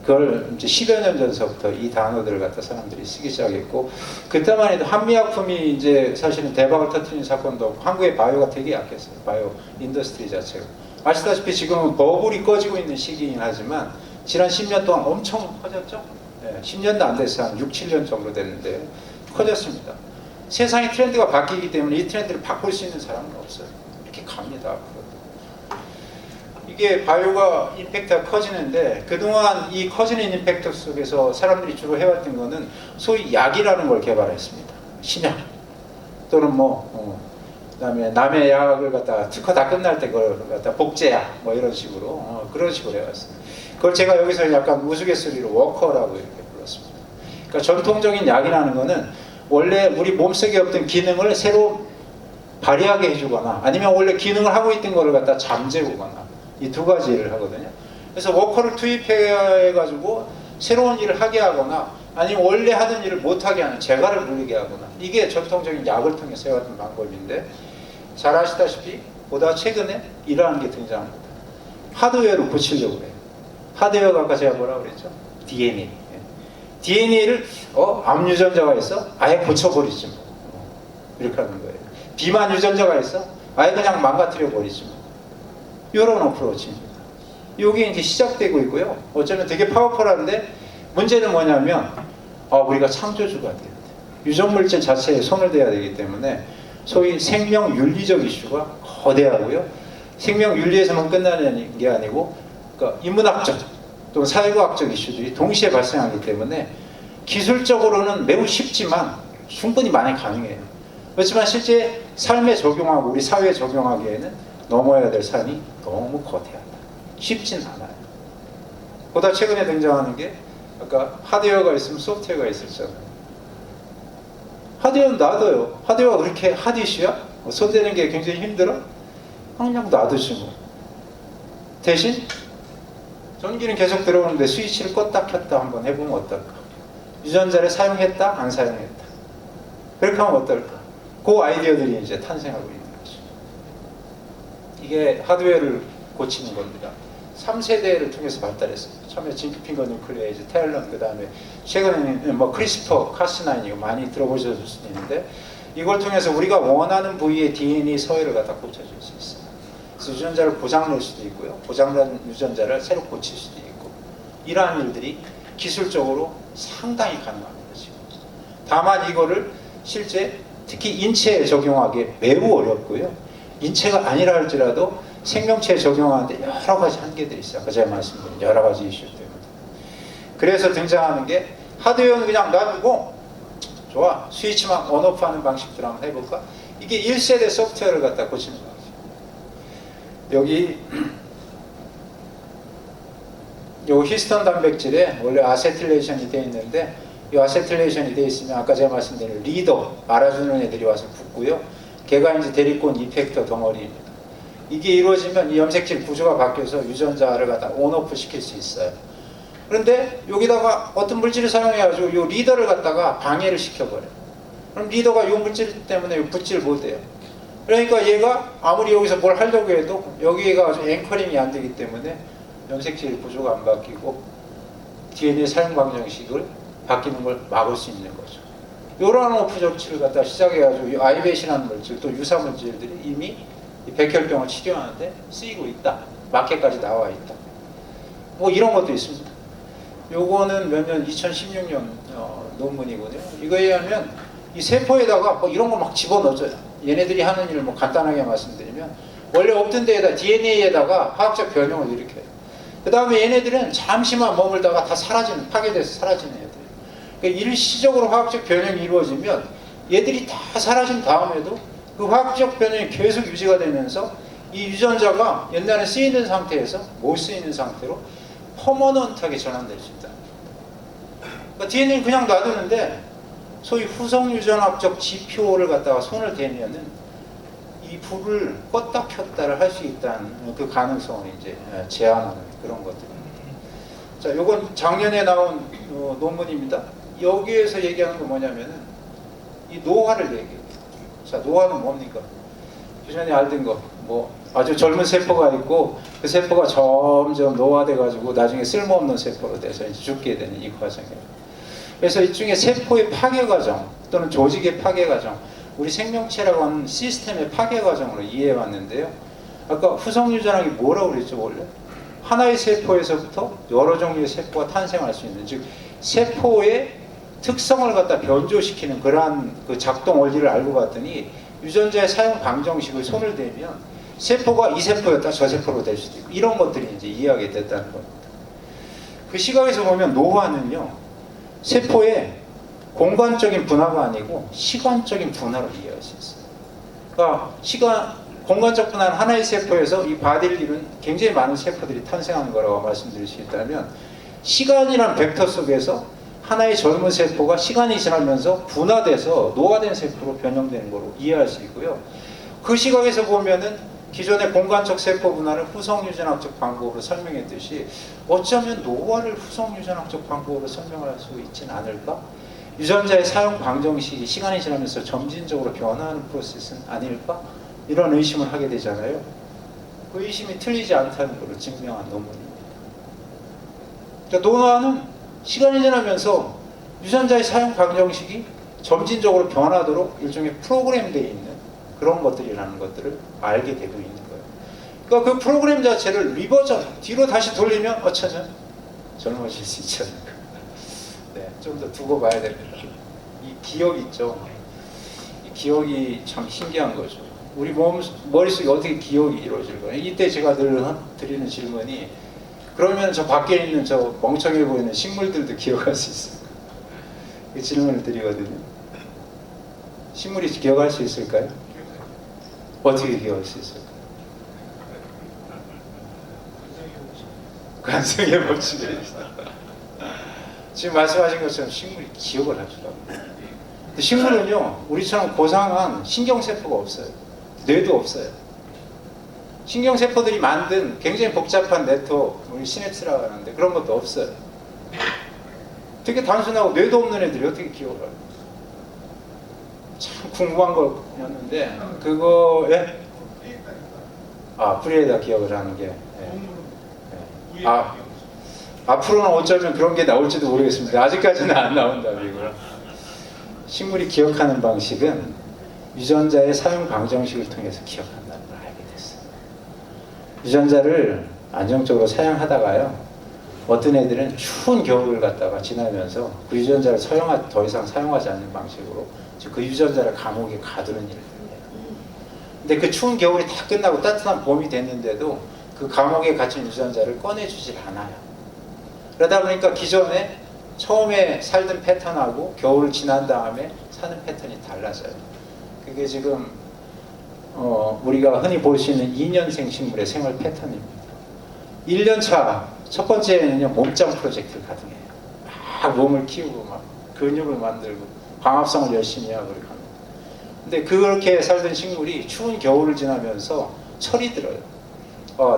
그걸 이제 10여 년 전서부터 이 단어들을 갖다 사람들이 쓰기 시작했고, 그때만 해도 한미약품이 이제 사실은 대박을 터뜨린 사건도 없고, 한국의 바이오가 되게 약했어요. 바이오 인더스트리 자체가. 아시다시피 지금은 버블이 꺼지고 있는 시기이긴 하지만, 지난 10년 동안 엄청 커졌죠? 네, 10년도 안 돼서 한 6, 7년 정도 됐는데, 커졌습니다. 세상의 트렌드가 바뀌기 때문에 이 트렌드를 바꿀 수 있는 사람은 없어요. 이렇게 갑니다. 이게 바이오가 임팩트가 커지는데 그동안 이 커지는 임팩트 속에서 사람들이 주로 해왔던 거는 소위 약이라는 걸 개발했습니다. 신약 또는 그다음에 남의 약을 갖다가 특허 다 끝날 때 그걸 갖다 복제약 뭐 이런 식으로 그런 식으로 해왔습니다. 그걸 제가 여기서 약간 우스갯소리로 워커라고 이렇게 불렀습니다. 그러니까 전통적인 약이라는 거는 원래 우리 몸속에 없던 기능을 새로 발휘하게 해주거나 아니면 원래 기능을 하고 있던 거를 갖다 잠재우거나 이 두 가지 일을 하거든요. 그래서 워커를 투입해가지고 새로운 일을 하게 하거나 아니면 원래 하던 일을 못하게 하는 재갈을 물리게 하거나 이게 전통적인 약을 통해서 해왔던 방법인데 잘 아시다시피 보다 최근에 이러한 게 등장합니다. 하드웨어로 고치려고 해요. 하드웨어가 아까 제가 뭐라고 그랬죠? DNA. DNA를 암 유전자가 있어? 아예 고쳐버리지 뭐. 이렇게 하는 거예요. 비만 유전자가 있어? 아예 그냥 망가뜨려 버리지 뭐. 이런 어프로치입니다. 이게 이제 시작되고 있고요. 어쩌면 되게 파워풀한데 문제는 뭐냐면 우리가 창조주가 돼야 돼. 유전물질 자체에 손을 대야 되기 때문에 소위 생명윤리적 이슈가 거대하고요. 생명윤리에서만 끝나는 게 아니고 그러니까 인문학적 또는 사회과학적 이슈들이 동시에 발생하기 때문에 기술적으로는 매우 쉽지만 충분히 많이 가능해요. 그렇지만 실제 삶에 적용하고 우리 사회에 적용하기에는 넘어야 될 산이 너무 거대하다. 쉽진 않아요. 보다 최근에 등장하는 게 아까 하드웨어가 있으면 소프트웨어가 있었잖아요. 하드웨어는 놔둬요. 하드웨어가 그렇게 하디슈야? 손대는 게 굉장히 힘들어? 그냥 놔두지 뭐. 대신 전기는 계속 들어오는데 스위치를 껐다 켰다 한번 해보면 어떨까? 유전자를 사용했다? 안 사용했다? 그렇게 하면 어떨까? 그 아이디어들이 이제 탄생하고 있는 거죠. 이게 하드웨어를 고치는 겁니다. 3세대를 통해서 발달했어요. 처음에 징크핑거 뉴클레이즈, 텔런, 그 다음에 최근에는 뭐 크리스퍼, 카스9 이거 많이 들어보셨을 수도 있는데 이걸 통해서 우리가 원하는 부위의 DNA 서열을 갖다 고쳐줄 수 있어요. 그래서 유전자를 고장낼 수도 있고요. 고장난 유전자를 새로 고칠 수도 있고 이러한 일들이 기술적으로 상당히 가능합니다. 지금. 다만 이거를 실제 특히 인체에 적용하기 매우 어렵고요. 인체가 아니라 할지라도 생명체에 적용하는데 여러 가지 한계들이 있어요. 아까 제가 말씀드린 여러 가지 이슈 때문에. 그래서 등장하는 게 하드웨어는 그냥 놔두고 좋아 스위치만 온오프 하는 방식들 한번 해볼까? 이게 1세대 소프트웨어를 갖다 고치는 거죠. 여기 요 히스톤 단백질에 원래 아세틸레이션이 되어 있는데 이 아세틸레이션이 되어 있으면 아까 제가 말씀드린 리더 알아주는 애들이 와서 붙고요. 걔가 이제 대리권 이펙터 덩어리입니다. 이게 이루어지면 이 염색질 구조가 바뀌어서 유전자를 갖다 온오프 시킬 수 있어요. 그런데 여기다가 어떤 물질을 사용해가지고 이 리더를 갖다가 방해를 시켜버려요. 그럼 리더가 이 물질 때문에 붙질 못해요. 그러니까 얘가 아무리 여기서 뭘 하려고 해도 여기가 앵커링이 안 되기 때문에 염색질 구조가 안 바뀌고 DNA 사용 방정식을 바뀌는 걸 막을 수 있는 거죠. 이런 오프 조치를 갖다 시작해가지고 이 아이벳이라는 물질 또 유사 물질들이 이미 이 백혈병을 치료하는데 쓰이고 있다. 마켓까지 나와 있다. 뭐 이런 것도 있습니다. 요거는 몇 년 2016년 논문이거든요. 이거에 의하면 이 세포에다가 뭐 이런 거 막 집어넣어줘요. 얘네들이 하는 일을 뭐 간단하게 말씀드리면 원래 없던 데에다 DNA에다가 화학적 변형을 일으켜요. 그 다음에 얘네들은 잠시만 머물다가 다 사라지는, 파괴돼서 사라지는 애들. 그러니까 일시적으로 화학적 변형이 이루어지면 얘들이 다 사라진 다음에도 그 화학적 변형이 계속 유지가 되면서 이 유전자가 옛날에 쓰이는 상태에서 못 쓰이는 상태로 퍼머넌트하게 전환될 수 있다. 그러니까 DNA는 그냥 놔두는데 소위 후성유전학적 지표를 갖다가 손을 대면은 이 불을 껐다 켰다를 할 수 있다는 그 가능성을 이제 제한하는 그런 것들입니다. 자, 요건 작년에 나온 논문입니다. 여기에서 얘기하는 건 뭐냐면은 이 노화를 얘기해요. 자, 노화는 뭡니까? 기존에 알던 거, 뭐 아주 젊은 세포가 있고 그 세포가 점점 노화돼가지고 나중에 쓸모없는 세포로 돼서 이제 죽게 되는 이 과정이에요. 그래서 일종의 세포의 파괴 과정 또는 조직의 파괴 과정, 우리 생명체라고 하는 시스템의 파괴 과정으로 이해해 왔는데요. 아까 후성유전학이 뭐라고 그랬죠 원래? 하나의 세포에서부터 여러 종류의 세포가 탄생할 수 있는, 즉 세포의 특성을 갖다 변조시키는 그러한 그 작동 원리를 알고 봤더니 유전자의 사용 방정식을 손을 대면 세포가 이 세포였다 저 세포로 될 수도 있고 이런 것들이 이제 이해하게 됐다는 겁니다. 그 시각에서 보면 노화는요 세포의 공간적인 분화가 아니고 시간적인 분화로 이해할 수 있어요. 그러니까 공간적 분화는 하나의 세포에서 이 바디를 이룬 굉장히 많은 세포들이 탄생하는 거라고 말씀드릴 수 있다면 시간이란 벡터 속에서 하나의 젊은 세포가 시간이 지나면서 분화돼서 노화된 세포로 변형되는 거로 이해할 수 있고요. 그 시각에서 보면은 기존의 공간적 세포 분화를 후성유전학적 방법으로 설명했듯이 어쩌면 노화를 후성유전학적 방법으로 설명할 수 있지는 않을까? 유전자의 사용 방정식이 시간이 지나면서 점진적으로 변화하는 프로세스는 아닐까? 이런 의심을 하게 되잖아요. 그 의심이 틀리지 않다는 것을 증명한 논문입니다. 그러니까 노화는 시간이 지나면서 유전자의 사용 방정식이 점진적으로 변하도록 일종의 프로그램되어 있는 그런 것들이라는 것들을 알게 되고 있는 거예요. 그러니까 그 프로그램 자체를 리버전, 뒤로 다시 돌리면 어쩌면 젊어질 수 있지 않을까. 네, 좀 더 두고 봐야 됩니다. 이 기억 있죠. 이 기억이 참 신기한 거죠. 우리 머릿속에 어떻게 기억이 이루어질 거예요. 이때 제가 늘 드리는 질문이 그러면 저 밖에 있는 저 멍청해 보이는 식물들도 기억할 수 있을까? 그 질문을 드리거든요. 식물이 기억할 수 있을까요? 어떻게 기억할 수 있을까요? 관성의 법칙이 있다. 지금 말씀하신 것처럼 식물이 기억을 하더라고요. 근데 식물은요, 우리처럼 고상한 신경세포가 없어요. 뇌도 없어요. 신경세포들이 만든 굉장히 복잡한 네트워크, 우리 시냅스라고 하는데 그런 것도 없어요. 되게 단순하고 뇌도 없는 애들이 어떻게 기억을 해요? 참 궁금한 거였는데 그거에 뿌리에다 기억을 하는 게 앞으로는 어쩌면 그런 게 나올지도 모르겠습니다. 아직까지는 안 나온다고 이거는. 식물이 기억하는 방식은 유전자의 사용 방정식을 통해서 기억한다는 걸 알게 됐어요. 유전자를 안정적으로 사용하다가요, 어떤 애들은 추운 겨울을 갖다가 지나면서 그 유전자를 더 이상 사용하지 않는 방식으로 그 유전자를 감옥에 가두는 일을 해요. 근데 그 추운 겨울이 다 끝나고 따뜻한 봄이 됐는데도 그 감옥에 갇힌 유전자를 꺼내주질 않아요. 그러다 보니까 기존에 처음에 살던 패턴하고 겨울을 지난 다음에 사는 패턴이 달라져요. 그게 지금 우리가 흔히 볼 수 있는 2년생 식물의 생활 패턴입니다. 1년차 첫 번째는요, 몸짱 프로젝트를 가동해요. 막 몸을 키우고 막 근육을 만들고 광합성을 열심히 하고 그렇게 합니다. 근데 그렇게 살던 식물이 추운 겨울을 지나면서 철이 들어요.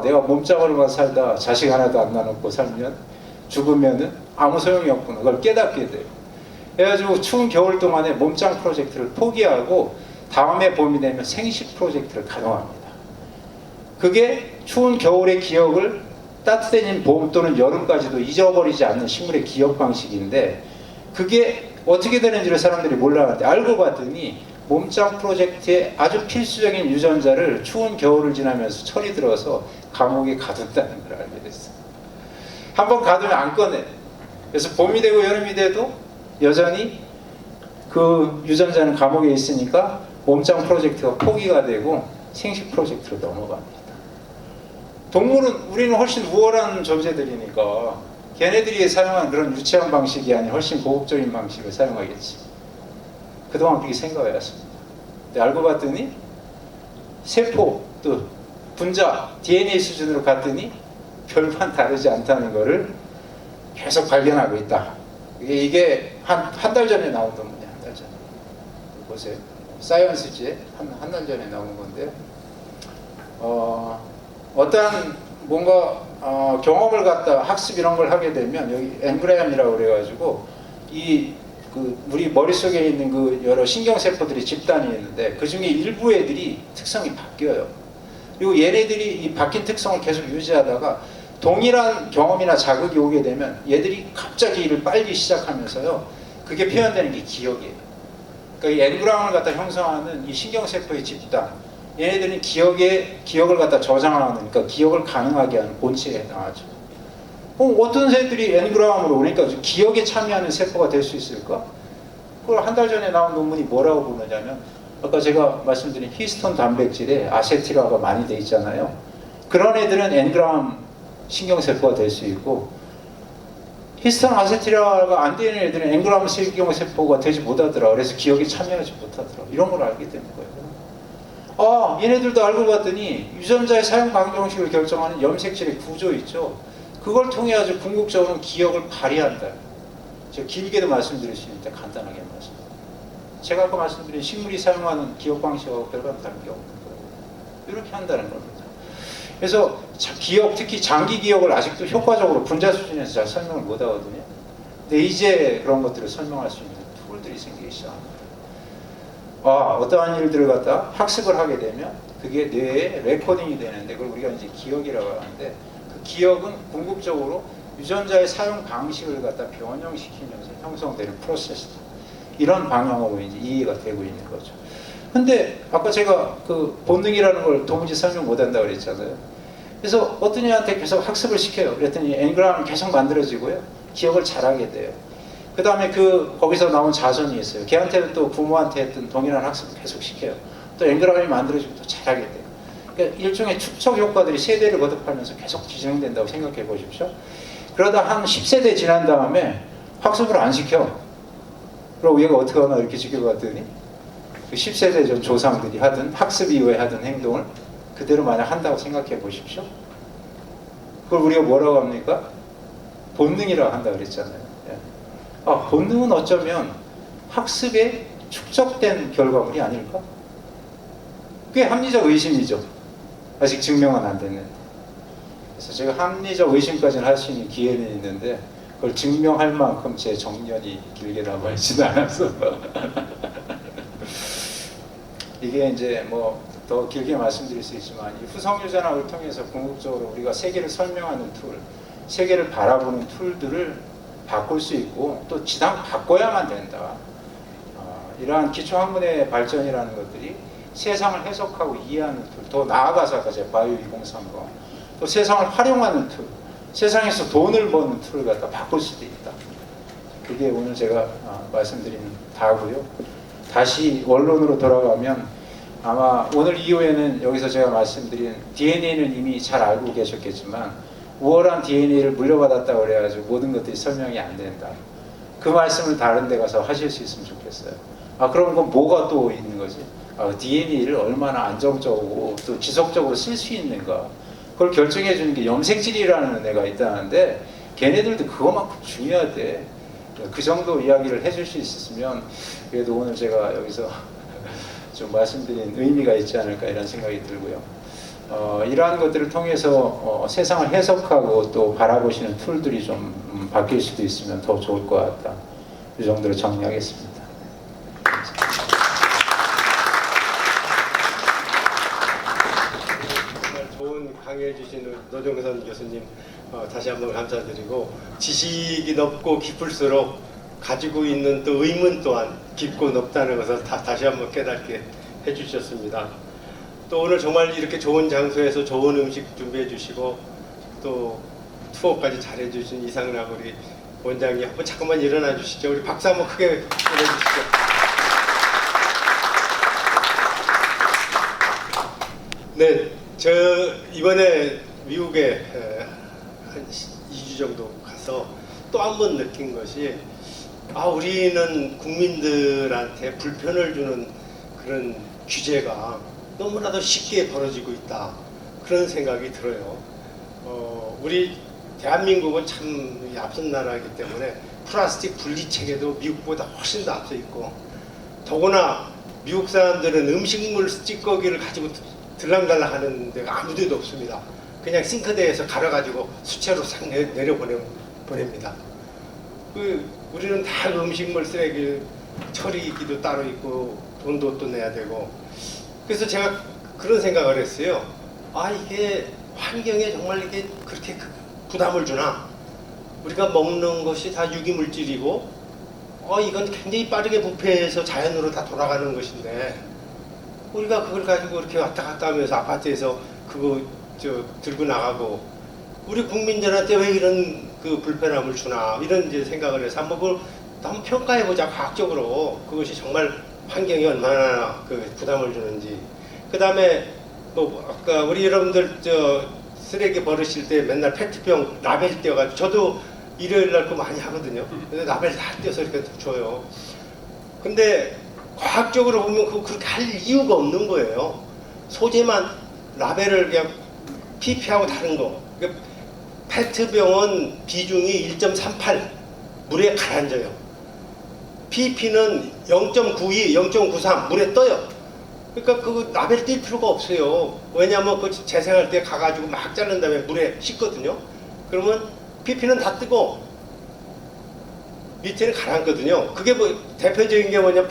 내가 몸짱으로만 살다 자식 하나도 안 나놓고 살면 죽으면은 아무 소용이 없구나. 그걸 깨닫게 돼요. 그래가지고 추운 겨울 동안에 몸짱 프로젝트를 포기하고 다음에 봄이 되면 생식 프로젝트를 가동합니다. 그게 추운 겨울의 기억을 따뜻해진 봄 또는 여름까지도 잊어버리지 않는 식물의 기억 방식인데, 그게 어떻게 되는지를 사람들이 몰라하는데 알고 봤더니 몸짱 프로젝트의 아주 필수적인 유전자를 추운 겨울을 지나면서 철이 들어서 감옥에 가둔다는 걸 알게 됐어요. 한번 가두면 안 꺼내. 그래서 봄이 되고 여름이 돼도 여전히 그 유전자는 감옥에 있으니까 몸짱 프로젝트가 포기가 되고 생식 프로젝트로 넘어갑니다. 동물은, 우리는 훨씬 우월한 존재들이니까 걔네들이 사용한 그런 유치한 방식이 아닌 훨씬 고급적인 방식을 사용하겠지. 그동안 그렇게 생각해왔습니다. 근데 알고 봤더니 세포, 또 분자, DNA 수준으로 갔더니 별반 다르지 않다는 것을 계속 발견하고 있다. 이게 한 달 전에 나온 논문이에요. 한 달 전에. 보세요. 사이언스지에 한 달 전에 나온 건데요. 어떠한 뭔가 경험을 갖다 학습 이런 걸 하게 되면 여기 엔그램이라고 그래가지고 우리 머릿속에 있는 그 여러 신경세포들이 집단이 있는데 그 중에 일부 애들이 특성이 바뀌어요. 그리고 얘네들이 이 바뀐 특성을 계속 유지하다가 동일한 경험이나 자극이 오게 되면 얘들이 갑자기 일을 빨리 시작하면서요, 그게 표현되는 게 기억이에요. 그러니까 이 엔그램을 갖다 형성하는 이 신경세포의 집단, 얘네들은 기억을 갖다 저장하는, 그러니까 기억을 가능하게 하는 본체에 해당하죠. 어떤 새들이 엔그램으로 오니까 기억에 참여하는 세포가 될 수 있을까? 그걸 한 달 전에 나온 논문이 뭐라고 보느냐면, 아까 제가 말씀드린 히스톤 단백질에 아세틸화가 많이 돼 있잖아요. 그런 애들은 엔그램 신경세포가 될 수 있고, 히스톤 아세틸화가 안 되는 애들은 엔그램 신경세포가 되지 못하더라. 그래서 기억에 참여하지 못하더라. 이런 걸 알게 되는 거예요. 얘네들도 알고 봤더니 유전자의 사용 방정식을 결정하는 염색질의 구조 있죠. 그걸 통해 아주 궁극적으로 기억을 발휘한다. 제가 길게도 말씀드릴 수 있는데 간단하게 말씀드립니다. 제가 아까 말씀드린 식물이 사용하는 기억 방식하고 별반 다른 게 없는 거예요. 이렇게 한다는 겁니다. 그래서 기억, 특히 장기 기억을 아직도 효과적으로 분자 수준에서 잘 설명을 못 하거든요. 근데 이제 그런 것들을 설명할 수 있는 툴들이 생기기 시작합니다. 어떠한 일들을 갖다 학습을 하게 되면 그게 뇌에 레코딩이 되는데 그걸 우리가 이제 기억이라고 하는데, 그 기억은 궁극적으로 유전자의 사용 방식을 갖다 변형시키면서 형성되는 프로세스다. 이런 방향으로 이제 이해가 되고 있는 거죠. 근데 아까 제가 그 본능이라는 걸 도무지 설명 못 한다고 그랬잖아요. 그래서 어떤 애한테 계속 학습을 시켜요. 그랬더니 엔그램이 계속 만들어지고요. 기억을 잘하게 돼요. 그 다음에 거기서 나온 자손이 있어요. 걔한테는 또 부모한테 했던 동일한 학습을 계속 시켜요. 또 엔그램이 만들어지고 또 잘하게 돼요. 그러니까 일종의 축적 효과들이 세대를 거듭하면서 계속 진행된다고 생각해 보십시오. 그러다 한 10세대 지난 다음에 학습을 안 시켜. 그리고 얘가 어떻게 하나 이렇게 지켜봤더니 그 10세대 전 조상들이 하던 학습 이후에 하던 행동을 그대로 만약 한다고 생각해 보십시오. 그걸 우리가 뭐라고 합니까? 본능이라고 한다고 그랬잖아요. 본능은 어쩌면 학습에 축적된 결과물이 아닐까? 꽤 합리적 의심이죠. 아직 증명은 안 됐는데. 그래서 제가 합리적 의심까지는 할 수 있는 기회는 있는데 그걸 증명할 만큼 제 정년이 길게 남아있지는 않아서 이게 이제 뭐 더 길게 말씀드릴 수 있지만 이 후성유전학을 통해서 궁극적으로 우리가 세계를 설명하는 툴, 세계를 바라보는 툴들을 바꿀 수 있고 또 지당 바꿔야만 된다. 이러한 기초학문의 발전이라는 것들이 세상을 해석하고 이해하는 툴, 더 나아가서 아까 제가 바이오 2030, 또 세상을 활용하는 툴, 세상에서 돈을 버는 툴을 갖다 바꿀 수도 있다. 그게 오늘 제가 말씀드린 다고요. 다시 원론으로 돌아가면 아마 오늘 이후에는 여기서 제가 말씀드린 DNA는 이미 잘 알고 계셨겠지만 우월한 DNA를 물려받았다고 그래가지고 모든 것들이 설명이 안 된다. 그 말씀을 다른 데 가서 하실 수 있으면 좋겠어요. 그럼 그건 뭐가 또 있는 거지? DNA를 얼마나 안정적으로 또 지속적으로 쓸 수 있는가? 그걸 결정해 주는 게 염색질이라는 애가 있다는데 걔네들도 그거만큼 중요하대. 그 정도 이야기를 해줄 수 있었으면 그래도 오늘 제가 여기서 좀 말씀드린 의미가 있지 않을까 이런 생각이 들고요. 이러한 것들을 통해서 세상을 해석하고 또 바라보시는 툴들이 좀 바뀔 수도 있으면 더 좋을 것 같다. 이 정도로 정리하겠습니다. 정말 좋은 강의해 주신 노종선 교수님 다시 한번 감사드리고 지식이 넓고 깊을수록 가지고 있는 또 의문 또한 깊고 높다는 것을 다시 한번 깨닫게 해주셨습니다. 또 오늘 정말 이렇게 좋은 장소에서 좋은 음식 준비해 주시고 또 투어까지 잘해 주신 이상락 우리 원장님 한번 잠깐만 일어나 주시죠. 우리 박수 한번 크게 보내주시죠. 네, 저 이번에 미국에 한 2주 정도 가서 또 한 번 느낀 것이 우리는 국민들한테 불편을 주는 그런 규제가 너무나도 쉽게 벌어지고 있다. 그런 생각이 들어요. 우리 대한민국은 참 앞선 나라이기 때문에 플라스틱 분리 체계도 미국보다 훨씬 더 앞서 있고 더구나 미국 사람들은 음식물 찌꺼기를 가지고 들락날락 하는 데가 아무 데도 없습니다. 그냥 싱크대에서 갈아가지고 수채로 싹 내려보냅니다. 우리는 다 음식물 쓰레기 처리기도 따로 있고 돈도 또 내야 되고 그래서 제가 그런 생각을 했어요. 이게 환경에 정말 이게 그렇게 부담을 주나? 우리가 먹는 것이 다 유기물질이고 이건 굉장히 빠르게 부패해서 자연으로 다 돌아가는 것인데 우리가 그걸 가지고 이렇게 왔다 갔다 하면서 아파트에서 그거 들고 나가고 우리 국민들한테 왜 이런 그 불편함을 주나 이런 이제 생각을 해서 한번 평가해보자 과학적으로 그것이 정말 환경에 얼마나 그 부담을 주는지. 그 다음에 뭐 아까 우리 여러분들 쓰레기 버리실 때 맨날 페트병 라벨 떼어가지고 저도 일요일 날 그거 많이 하거든요. 근데 라벨 다 떼어서 이렇게 줘요. 근데 과학적으로 보면 그렇게 할 이유가 없는 거예요. 소재만 라벨을 그냥 PP하고 다른 거. 페트병은 비중이 1.38 물에 가라앉아요. PP는 0.92, 0.93 물에 떠요. 그러니까 그 라벨 뗄 필요가 없어요. 왜냐하면 그 재생할 때 가가지고 막 자른 다음에 물에 씻거든요. 그러면 PP는 다 뜨고 밑에는 가라앉거든요. 그게 뭐 대표적인 게 뭐냐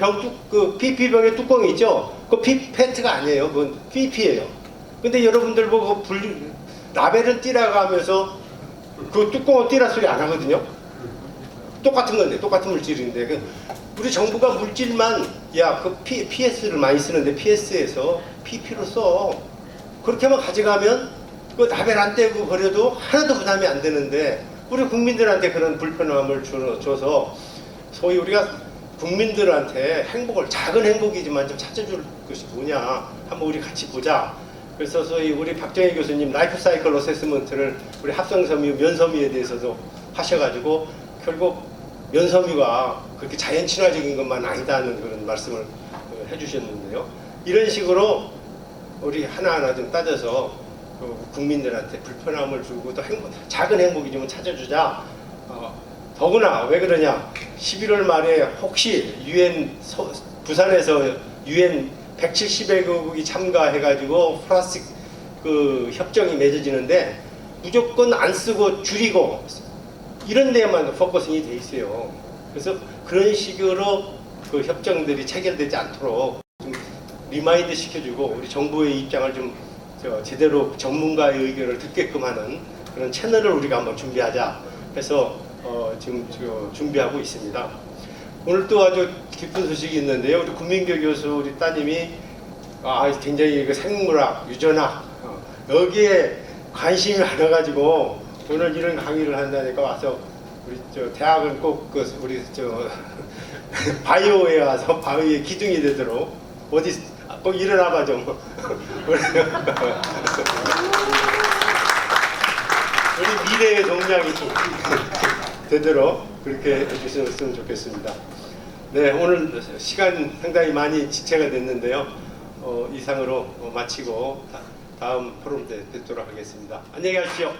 그 PP병의 뚜껑이 있죠. 그 페트가 아니에요. 그건 PP예요. 근데 여러분들 보고 라벨을 띠라가면서 그 뚜껑을 띠라 소리 안 하거든요. 똑같은 건데, 똑같은 물질인데 우리 정부가 물질만 그 PS를 많이 쓰는데 PS에서 PP로 써. 그렇게만 가져가면 그 라벨 안 떼고 버려도 하나도 부담이 안 되는데 우리 국민들한테 그런 불편함을 줘서 소위 우리가 국민들한테 행복을 작은 행복이지만 좀 찾아줄 것이 뭐냐 한번 우리 같이 보자. 그래서 소위 우리 박정희 교수님 라이프 사이클 어세스먼트를 우리 합성섬유, 면섬유에 대해서도 하셔가지고 결국 면섬유가 그렇게 자연 친화적인 것만 아니다는 그런 말씀을 해주셨는데요. 이런 식으로 우리 하나하나 좀 따져서 국민들한테 불편함을 주고 또 작은 행복이 좀 찾아주자. 더구나 왜 그러냐? 11월 말에 혹시 부산에서 UN 170여 개국이 참가해가지고 플라스틱 그 협정이 맺어지는데 무조건 안 쓰고 줄이고 이런 데에만 포커싱이 돼 있어요. 그래서 그런 식으로 그 협정들이 체결되지 않도록 좀 리마인드 시켜주고 우리 정부의 입장을 좀 제대로 전문가의 의견을 듣게끔 하는 그런 채널을 우리가 한번 준비하자 해서 지금 준비하고 있습니다. 오늘 또 아주 기쁜 소식이 있는데요. 우리 군민교 교수 우리 따님이 굉장히 그 생물학, 유전학 여기에 관심이 많아가지고 오늘 이런 강의를 한다니까 와서 우리 대학은 꼭 우리 바이오에 와서 바이오의 기둥이 되도록 어디 꼭 일어나봐 좀. 우리 미래의 동량이 되도록 그렇게 해주셨으면 좋겠습니다. 네, 오늘 시간 상당히 많이 지체가 됐는데요. 이상으로 마치고 다음 포럼 때 뵙도록 하겠습니다. 안녕히 가십시오.